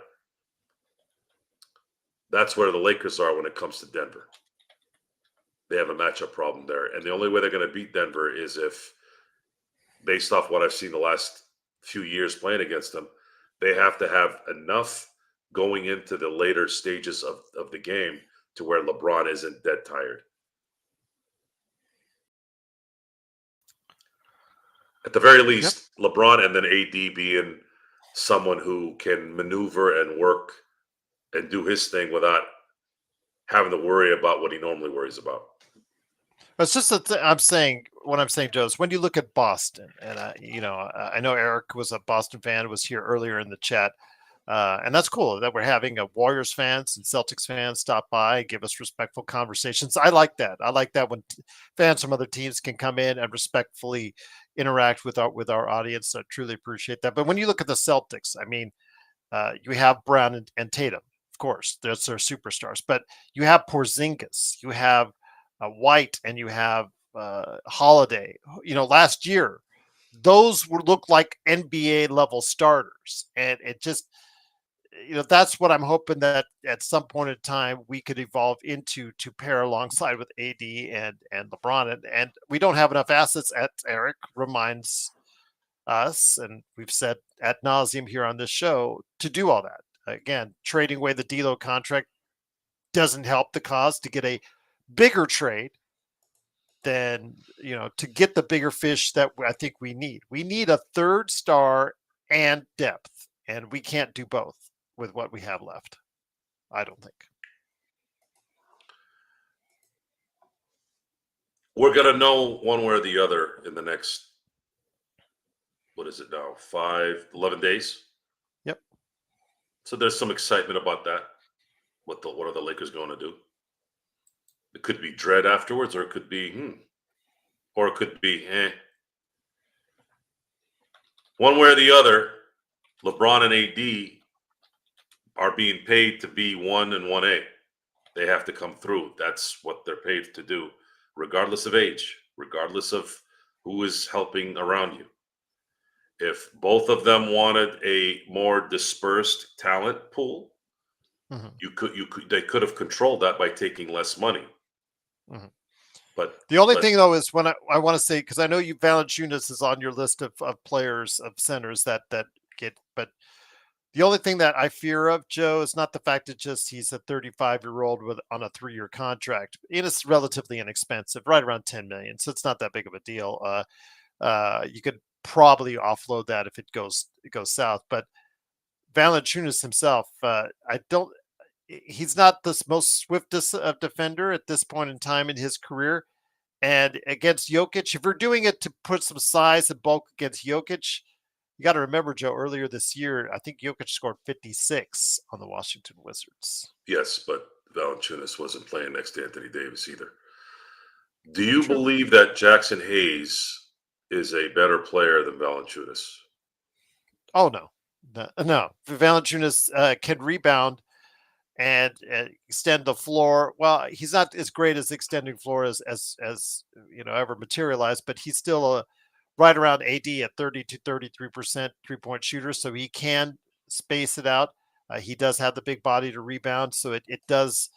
That's where the Lakers are when it comes to Denver. They have a matchup problem there. And the only way they're going to beat Denver is if, based off what I've seen the last few years playing against them, they have to have enough going into the later stages of the game to where LeBron isn't dead tired. At the very Yep. least, LeBron and then AD being someone who can maneuver and work and do his thing without having to worry about what he normally worries about. It's just that I'm saying what I'm saying, Joe, is when you look at Boston, and I know Eric was a Boston fan, was here earlier in the chat, and that's cool that we're having a Warriors fans and Celtics fans stop by, give us respectful conversations. I like that. I like that when fans from other teams can come in and respectfully interact with our audience. I truly appreciate that. But when you look at the Celtics, I mean, you have Brown and Tatum, of course, those are superstars, but you have Porzingis, you have White, and you have Holiday. Last year, those would look like NBA level starters, and it just that's what I'm hoping that at some point in time we could evolve into to pair alongside with AD and LeBron, and we don't have enough assets. As Eric reminds us, and we've said ad nauseum here on this show, to do all that. Again, trading away the D'Lo contract doesn't help the cause to get a bigger trade than to get the bigger fish that I think we need. We need a third star and depth, and we can't do both with what we have left. I don't think. We're gonna know one way or the other in the next, what is it now, 11 days. Yep. So there's some excitement about that. What are the Lakers going to do? It could be dread afterwards, or it could be or it could be One way or the other, LeBron and AD are being paid to be 1 and 1A. They have to come through. That's what they're paid to do, regardless of age, regardless of who is helping around you. If both of them wanted a more dispersed talent pool, they could have controlled that by taking less money. But the only thing though is when I want to say, because I know Valanciunas is on your list of players, of centers that get, but the only thing that I fear of, Joe, is not the fact that just he's a 35-year-old on a 3-year contract. It is relatively inexpensive, right around 10 million, so it's not that big of a deal. You could probably offload that if it goes south, but Valanciunas himself, he's not the most swiftest of defender at this point in time in his career. And against Jokic, if we're doing it to put some size and bulk against Jokic, you got to remember, Joe, earlier this year, I think Jokic scored 56 on the Washington Wizards. Yes, but Valanciunas wasn't playing next to Anthony Davis either. Do you believe that Jackson Hayes is a better player than Valanciunas? Oh, no. Valanciunas can rebound and extend the floor. Well, he's not as great as extending floor as ever materialized, but he's still right around AD at 30 to 33% 3-point shooter, so he can space it out. He does have the big body to rebound, so it does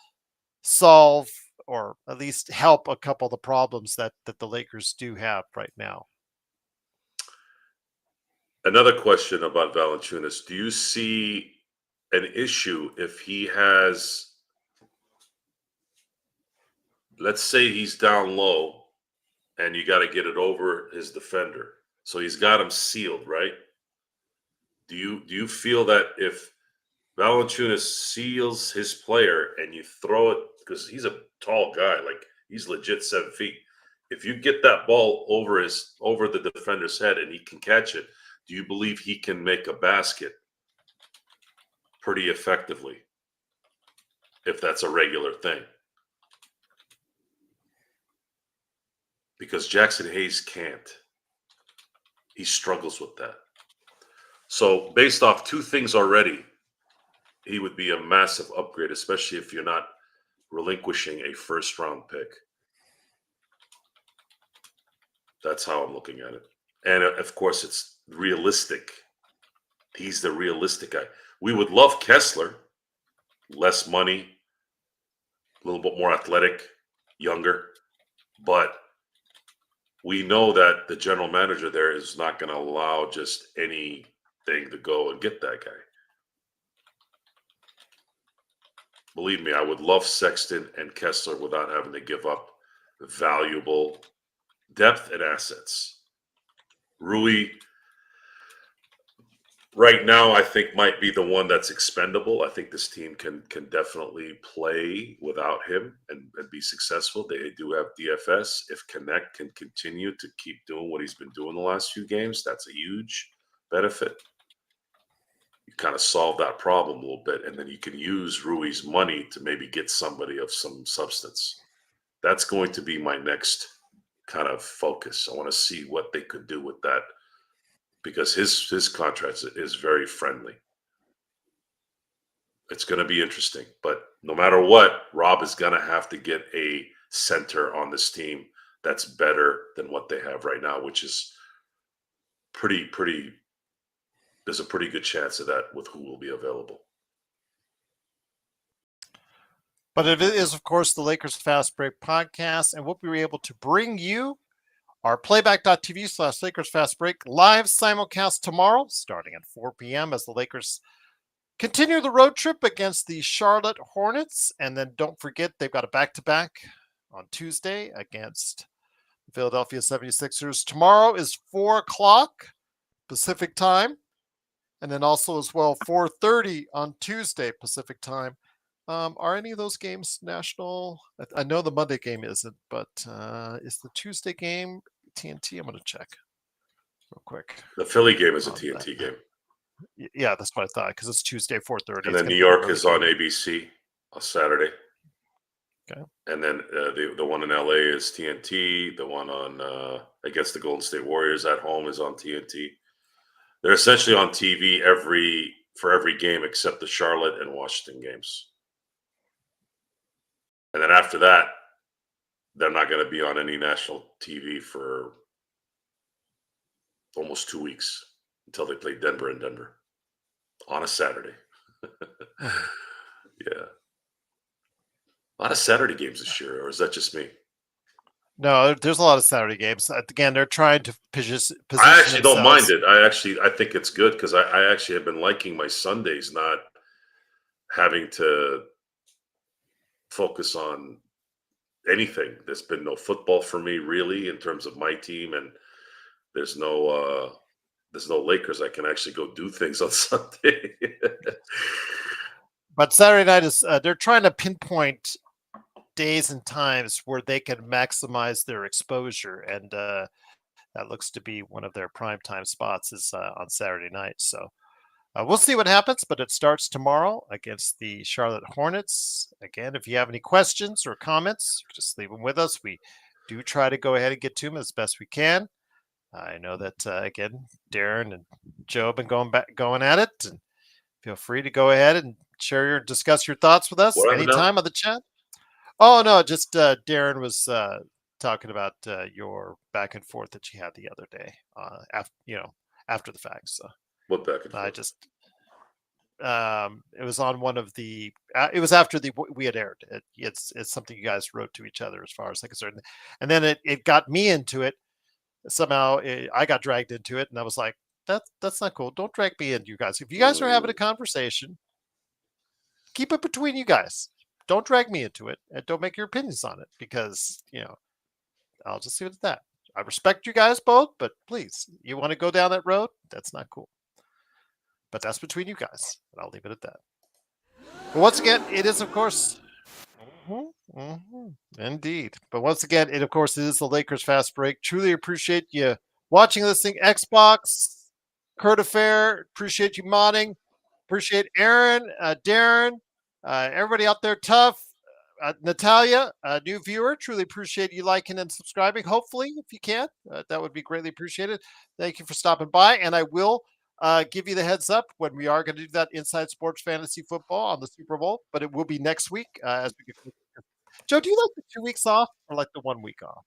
solve or at least help a couple of the problems that the Lakers do have right now. Another question about Valanciunas: do you see an issue if he has, let's say he's down low and you got to get it over his defender, so he's got him sealed, right? Do you feel that if Valanciunas seals his player and you throw it, because he's a tall guy, like he's legit 7 feet, if you get that ball over the defender's head and he can catch it, do you believe he can make a basket pretty effectively if that's a regular thing? Because Jackson Hayes can't. He struggles with that. So based off 2 things already, he would be a massive upgrade, especially if you're not relinquishing a first-round pick. That's how I'm looking at it. And of course, it's realistic. He's the realistic guy. We would love Kessler, less money, a little bit more athletic, younger, but we know that the general manager there is not going to allow just anything to go and get that guy. Believe me, I would love Sexton and Kessler without having to give up valuable depth and assets. Rui, right now, I think might be the one that's expendable. I think this team can definitely play without him and be successful. They do have DFS. If Connect can continue to keep doing what he's been doing the last few games, that's a huge benefit. You kind of solve that problem a little bit, and then you can use Rui's money to maybe get somebody of some substance. That's going to be my next kind of focus. I want to see what they could do with that because his contract is very friendly. It's going to be interesting, but no matter what, Rob is going to have to get a center on this team that's better than what they have right now, which is pretty. There's a pretty good chance of that with who will be available. But it is, of course, the Lakers Fast Break podcast, and what we were able to bring you our playback.tv/Lakers Fast Break live simulcast tomorrow, starting at 4 p.m. as the Lakers continue the road trip against the Charlotte Hornets. And then don't forget, they've got a back-to-back on Tuesday against the Philadelphia 76ers. Tomorrow is 4 o'clock Pacific time. And then also as well, 4:30 on Tuesday Pacific time. Are any of those games national? I know the Monday game isn't, but is the Tuesday game TNT? I'm going to check real quick. The Philly game is a TNT game. Yeah, that's what I thought, because it's Tuesday, 4:30. And then New York is on ABC on Saturday. Okay. And then the one in LA is TNT. The one on against the Golden State Warriors at home is on TNT. They're essentially on TV for every game except the Charlotte and Washington games. And then after that, they're not going to be on any national TV for almost 2 weeks until they play Denver in Denver on a Saturday. Yeah. A lot of Saturday games this year, or is that just me? No, there's a lot of Saturday games. Again, they're trying to position I actually don't mind themselves. it. I think it's good because I actually have been liking my Sundays not having to focus on anything. There's been no football for me really in terms of my team, and there's no Lakers. I can actually go do things on Sunday. But Saturday night is they're trying to pinpoint days and times where they can maximize their exposure, and that looks to be one of their primetime spots is on Saturday night. So we'll see what happens, but it starts tomorrow against the Charlotte Hornets. Again, if you have any questions or comments, just leave them with us. We do try to go ahead and get to them as best we can. I know that, again, Darren and Joe have been going at it, and feel free to go ahead and discuss your thoughts with us anytime on the chat. Oh, no, just Darren was talking about your back and forth that you had the other day, after the fact. So what back and forth? I just it was on one of the it was after we had aired it. It's something you guys wrote to each other as far as I'm concerned, and then it got me into it somehow. I got dragged into it, and I was like, that's not cool. Don't drag me in, you guys. If you guys are having a conversation, keep it between you guys. Don't drag me into it, and don't make your opinions on it, because I'll just leave it at that. I respect you guys both, but please, you want to go down that road? That's not cool. But that's between you guys, and I'll leave it at that. But once again, it is, of course, indeed. But once again, it is the Lakers Fast Break. Truly appreciate you watching, listening. Xbox, Kurt Affair, appreciate you modding. Appreciate Aaron, Darren, everybody out there, Tough, Natalia, a new viewer. Truly appreciate you liking and subscribing. Hopefully, if you can, that would be greatly appreciated. Thank you for stopping by, and I will give you the heads up when we are going to do that Inside Sports Fantasy Football on the Super Bowl, but it will be next week. As we get. Joe, do you like the 2 weeks off or like the 1 week off?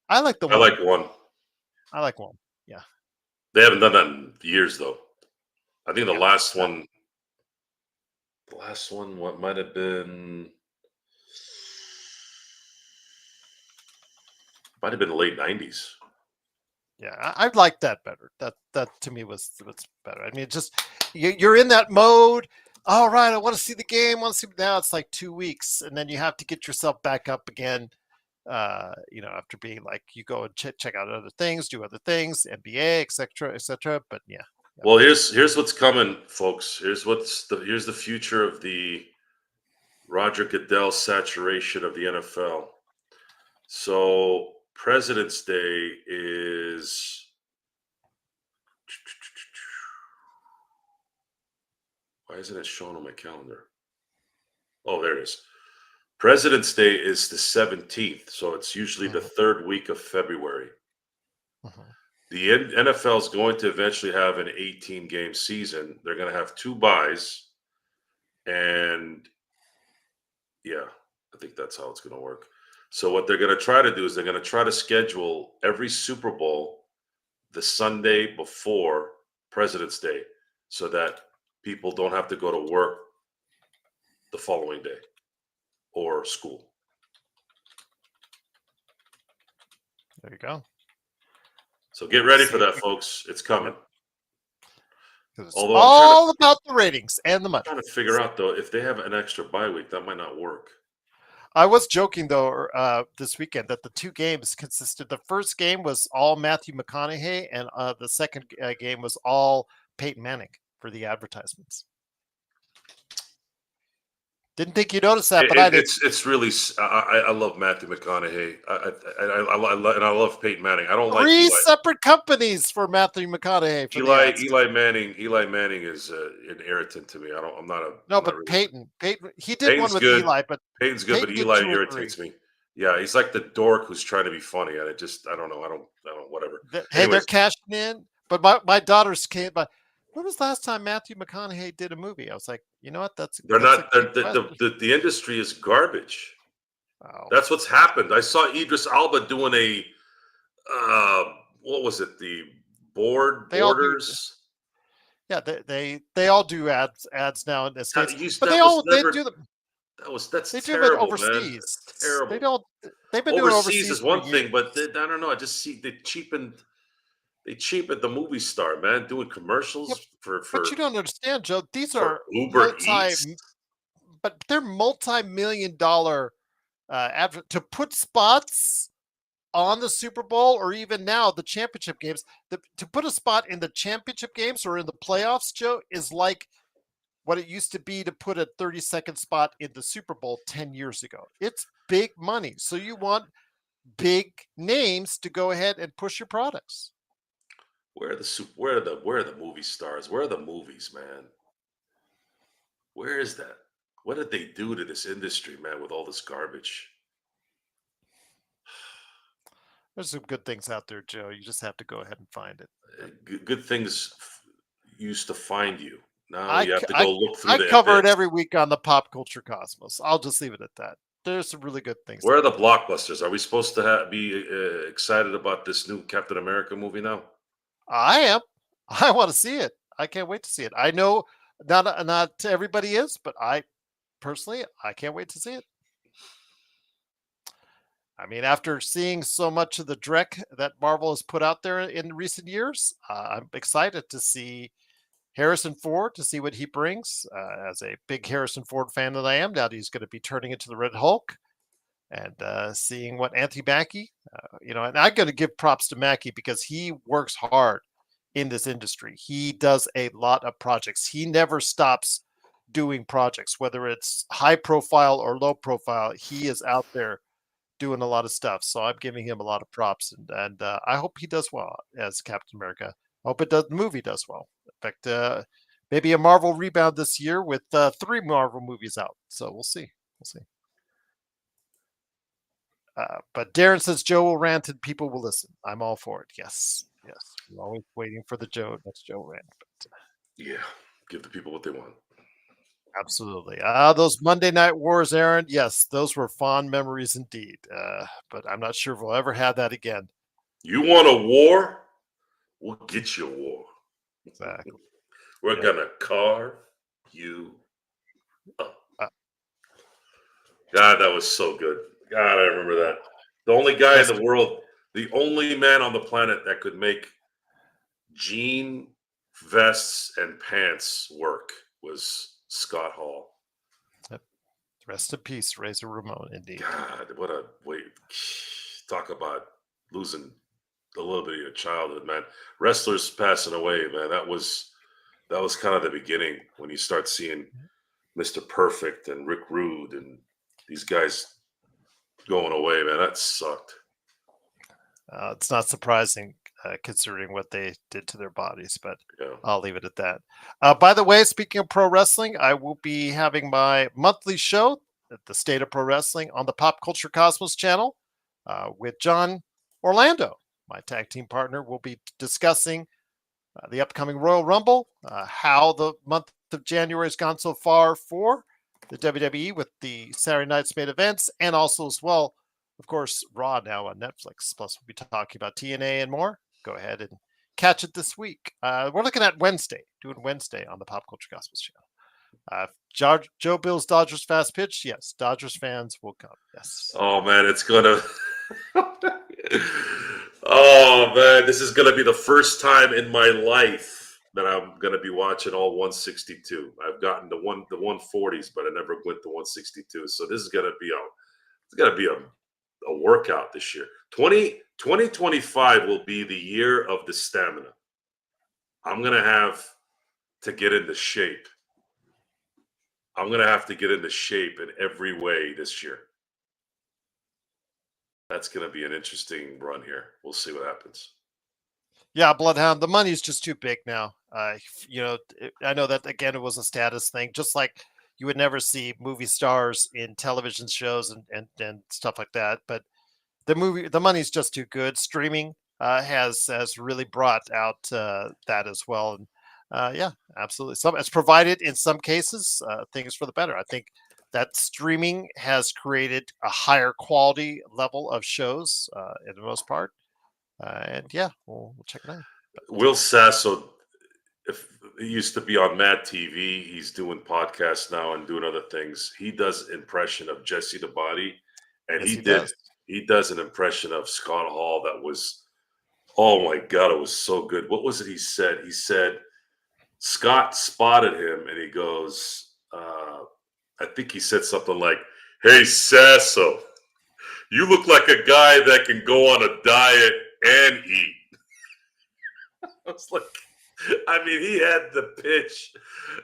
I like the one. I like one. I like one. Yeah. They haven't done that in years, though. I think the last one, what might have been the late 90s. Yeah, I'd like that better. That to me was better. I mean, just you're in that mode. All right, I want to see the game. Now it's like 2 weeks, and then you have to get yourself back up again After being like, you go and check out other things, do other things, NBA, etc., etc. But yeah. Well, here's what's coming, folks. Here's the future of the Roger Goodell saturation of the NFL. So President's Day is why isn't it showing on my calendar? Oh, there it is. President's Day is the 17th, so it's usually the third week of February. Mhm. The NFL is going to eventually have an 18-game season. They're going to have 2 byes, and yeah, I think that's how it's going to work. So what they're going to try to do is they're going to try to schedule every Super Bowl the Sunday before President's Day, so that people don't have to go to work the following day or school. There you go. So get ready for that, folks. It's coming. Because it's Although all about the ratings and the money. I'm trying to figure out, though, if they have an extra bye week, that might not work. I was joking, though, this weekend that the 2 games consisted. The first game was all Matthew McConaughey, and the second game was all Peyton Manning for the advertisements. Didn't think you noticed that, but I did. It's really. I love Matthew McConaughey. I love Peyton Manning. I don't like 3 Eli. separate companies for Matthew McConaughey. For Eli Manning is an irritant to me. I'm not a. No, I'm but not really, Peyton, he did Peyton's one with good. Eli, but Peyton's good, Peyton but did Eli 2 or 3. irritates me. Yeah, he's like the dork who's trying to be funny, and I don't know. I don't. Whatever. Hey, they're Anyways, cashing in. But my daughters came by. When was the last time Matthew McConaughey did a movie? I was like, you know what? That's they're a not. good question. The industry is garbage. Oh. That's what's happened. I saw Idris Alba doing a what was it? The Borders. Yeah, they all do ads now in the States, but they do them. That's They do them terrible, man. overseas. That's terrible. They've been doing Overseas overseas is for one thing, years. but I don't know. I just see they cheapened the movie star, man, doing commercials Yep. for But you don't understand, Joe. These for are Uber Eats. but they're multi-million-dollar to put spots on the Super Bowl, or even now the championship games. To put a spot in the championship games or in the playoffs, Joe, is like what it used to be to put a 30-second spot in the Super Bowl 10 years ago. It's big money. So you want big names to go ahead and push your products. Where are the movie stars? Where are the movies, man? Where is that? What did they do to this industry, man, with all this garbage? There's some good things out there, Joe. You just have to go ahead and find it. Good things used to find you. Now you have to go look through I the cover it abyss. every week on the Pop Culture Cosmos. I'll just leave it at that. There's some really good things. Where are the blockbusters? Are we supposed to be excited about this new Captain America movie now? I am. I want to see it. I can't wait to see it. I know not everybody is, but I personally, I can't wait to see it. I mean, after seeing so much of the dreck that Marvel has put out there in recent years, I'm excited to see Harrison Ford, to see what he brings. As a big Harrison Ford fan that I am, now that he's going to be turning into the Red Hulk, and seeing what Anthony Mackie, and I'm going to give props to Mackie because he works hard in this industry. He does a lot of projects. He never stops doing projects, whether it's high profile or low profile. He is out there doing a lot of stuff. So I'm giving him a lot of props, and I hope he does well as Captain America. I hope the movie does well. In fact, maybe a Marvel rebound this year with 3 Marvel movies out. So we'll see. But Darren says Joe will rant and people will listen. I'm all for it. Yes. I'm always waiting for the next Joe rant. But, yeah, give the people what they want. Absolutely. Those Monday Night Wars, Aaron. Yes, those were fond memories indeed. But I'm not sure if we'll ever have that again. You want a war? We'll get you a war. Exactly. We're gonna carve you up. God, that was so good. God, I remember that. The only guy in the world, the only man on the planet that could make jean vests and pants work was Scott Hall. Rest in peace, Razor Ramon, indeed. God, what a wait. Talk about losing a little bit of your childhood, man. Wrestlers passing away, man. That was kind of the beginning when you start seeing Mr. Perfect and Rick Rude and these guys going away, man. That sucked. It's not surprising considering what they did to their bodies, but Yeah. I'll leave it at that. By the way, speaking of pro wrestling, I will be having my monthly show, The State of Pro Wrestling, on the Pop Culture Cosmos channel with John Orlando, my tag team partner. We'll be discussing the upcoming Royal Rumble, how the month of January has gone so far for the WWE with the Saturday night's main events, and also as well, of course, Raw now on Netflix. Plus, we'll be talking about TNA and more. Go ahead and catch it this week. We're looking at doing Wednesday on the Pop Culture Cosmos channel. Joe Bill's Dodgers fast pitch. Yes, Dodgers fans will come. Yes. Oh man, it's gonna. Oh man, this is gonna be the first time in my life that I'm gonna be watching all 162. I've gotten the 140s, but I never went to 162. So this is gonna be a workout this year. 2025 will be the year of the stamina. I'm gonna have to get into shape. I'm gonna have to get into shape in every way this year. That's going to be an interesting run here. We'll see what happens. Yeah, Bloodhound. The money's just too big now. I know that again. It was a status thing, just like you would never see movie stars in television shows and stuff like that. But the money's just too good. Streaming has really brought out that as well. And yeah, absolutely. It's provided in some cases things for the better. I think that streaming has created a higher quality level of shows in the most part. And yeah, we'll check it out. Will Sasso, if he used to be on Mad TV, he's doing podcasts now and doing other things. He does impression of Jesse the Body, and Yes, he does an impression of Scott Hall that was, oh my god, it was so good. What was it he said? He said Scott spotted him and he goes, I think he said something like, "Hey Sasso, you look like a guy that can go on a diet and eat." I was like, I mean, he had the pitch,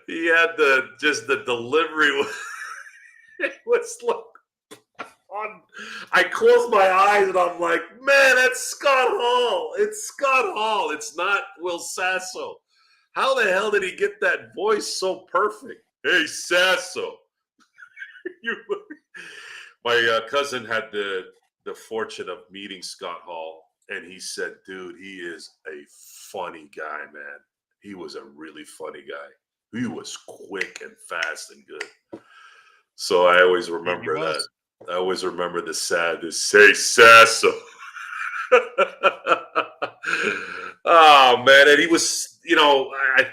he had the delivery. It was like, I closed my eyes and I'm like, man, that's Scott Hall. It's Scott Hall. It's not Will Sasso. How the hell did he get that voice so perfect? Hey Sasso. My cousin had the fortune of meeting Scott Hall, and he said, dude, he is a funny guy, man. He was a really funny guy. He was quick and fast and good. So I always remember that. I always remember the say Sasso. Oh man, and he was, I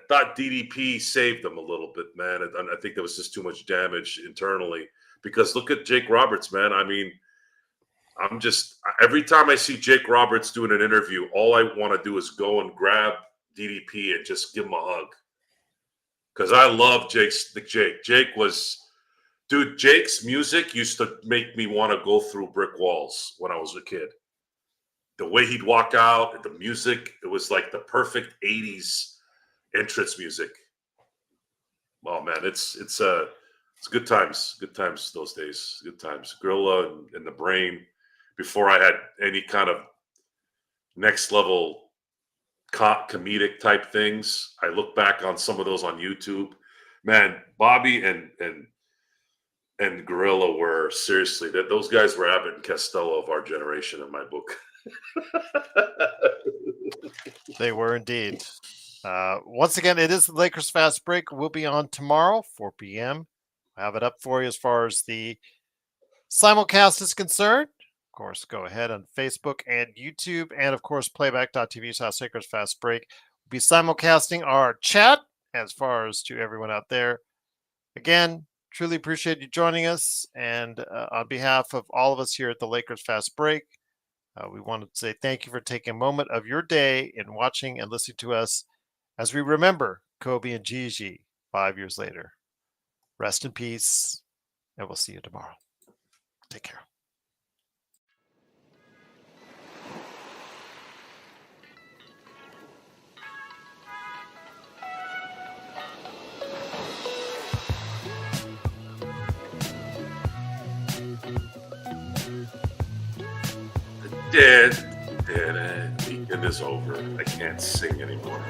thought DDP saved them a little bit, man. I think there was just too much damage internally because look at Jake Roberts, man. I mean, every time I see Jake Roberts doing an interview, all I want to do is go and grab DDP and just give him a hug. Because I love Jake. Jake's music used to make me want to go through brick walls when I was a kid. The way he'd walk out, the music, it was like the perfect 80s entrance music. Oh man, it's good times those days. Good times. Gorilla and the Brain. Before I had any kind of next level comedic type things, I look back on some of those on YouTube. Man, Bobby and Gorilla were seriously those guys were Abbott and Costello of our generation in my book. they were indeed. Once again, it is the Lakers Fast Break. We'll be on tomorrow, 4 p.m. I'll have it up for you as far as the simulcast is concerned. Of course, go ahead on Facebook and YouTube, and of course, playback.tv/Lakers Fast Break. We'll be simulcasting our chat as far as to everyone out there. Again, truly appreciate you joining us. And on behalf of all of us here at the Lakers Fast Break, we want to say thank you for taking a moment of your day and watching and listening to us as we remember Kobe and Gigi 5 years later. Rest in peace, and we'll see you tomorrow. Take care. Dead. Weekend is over. I can't sing anymore.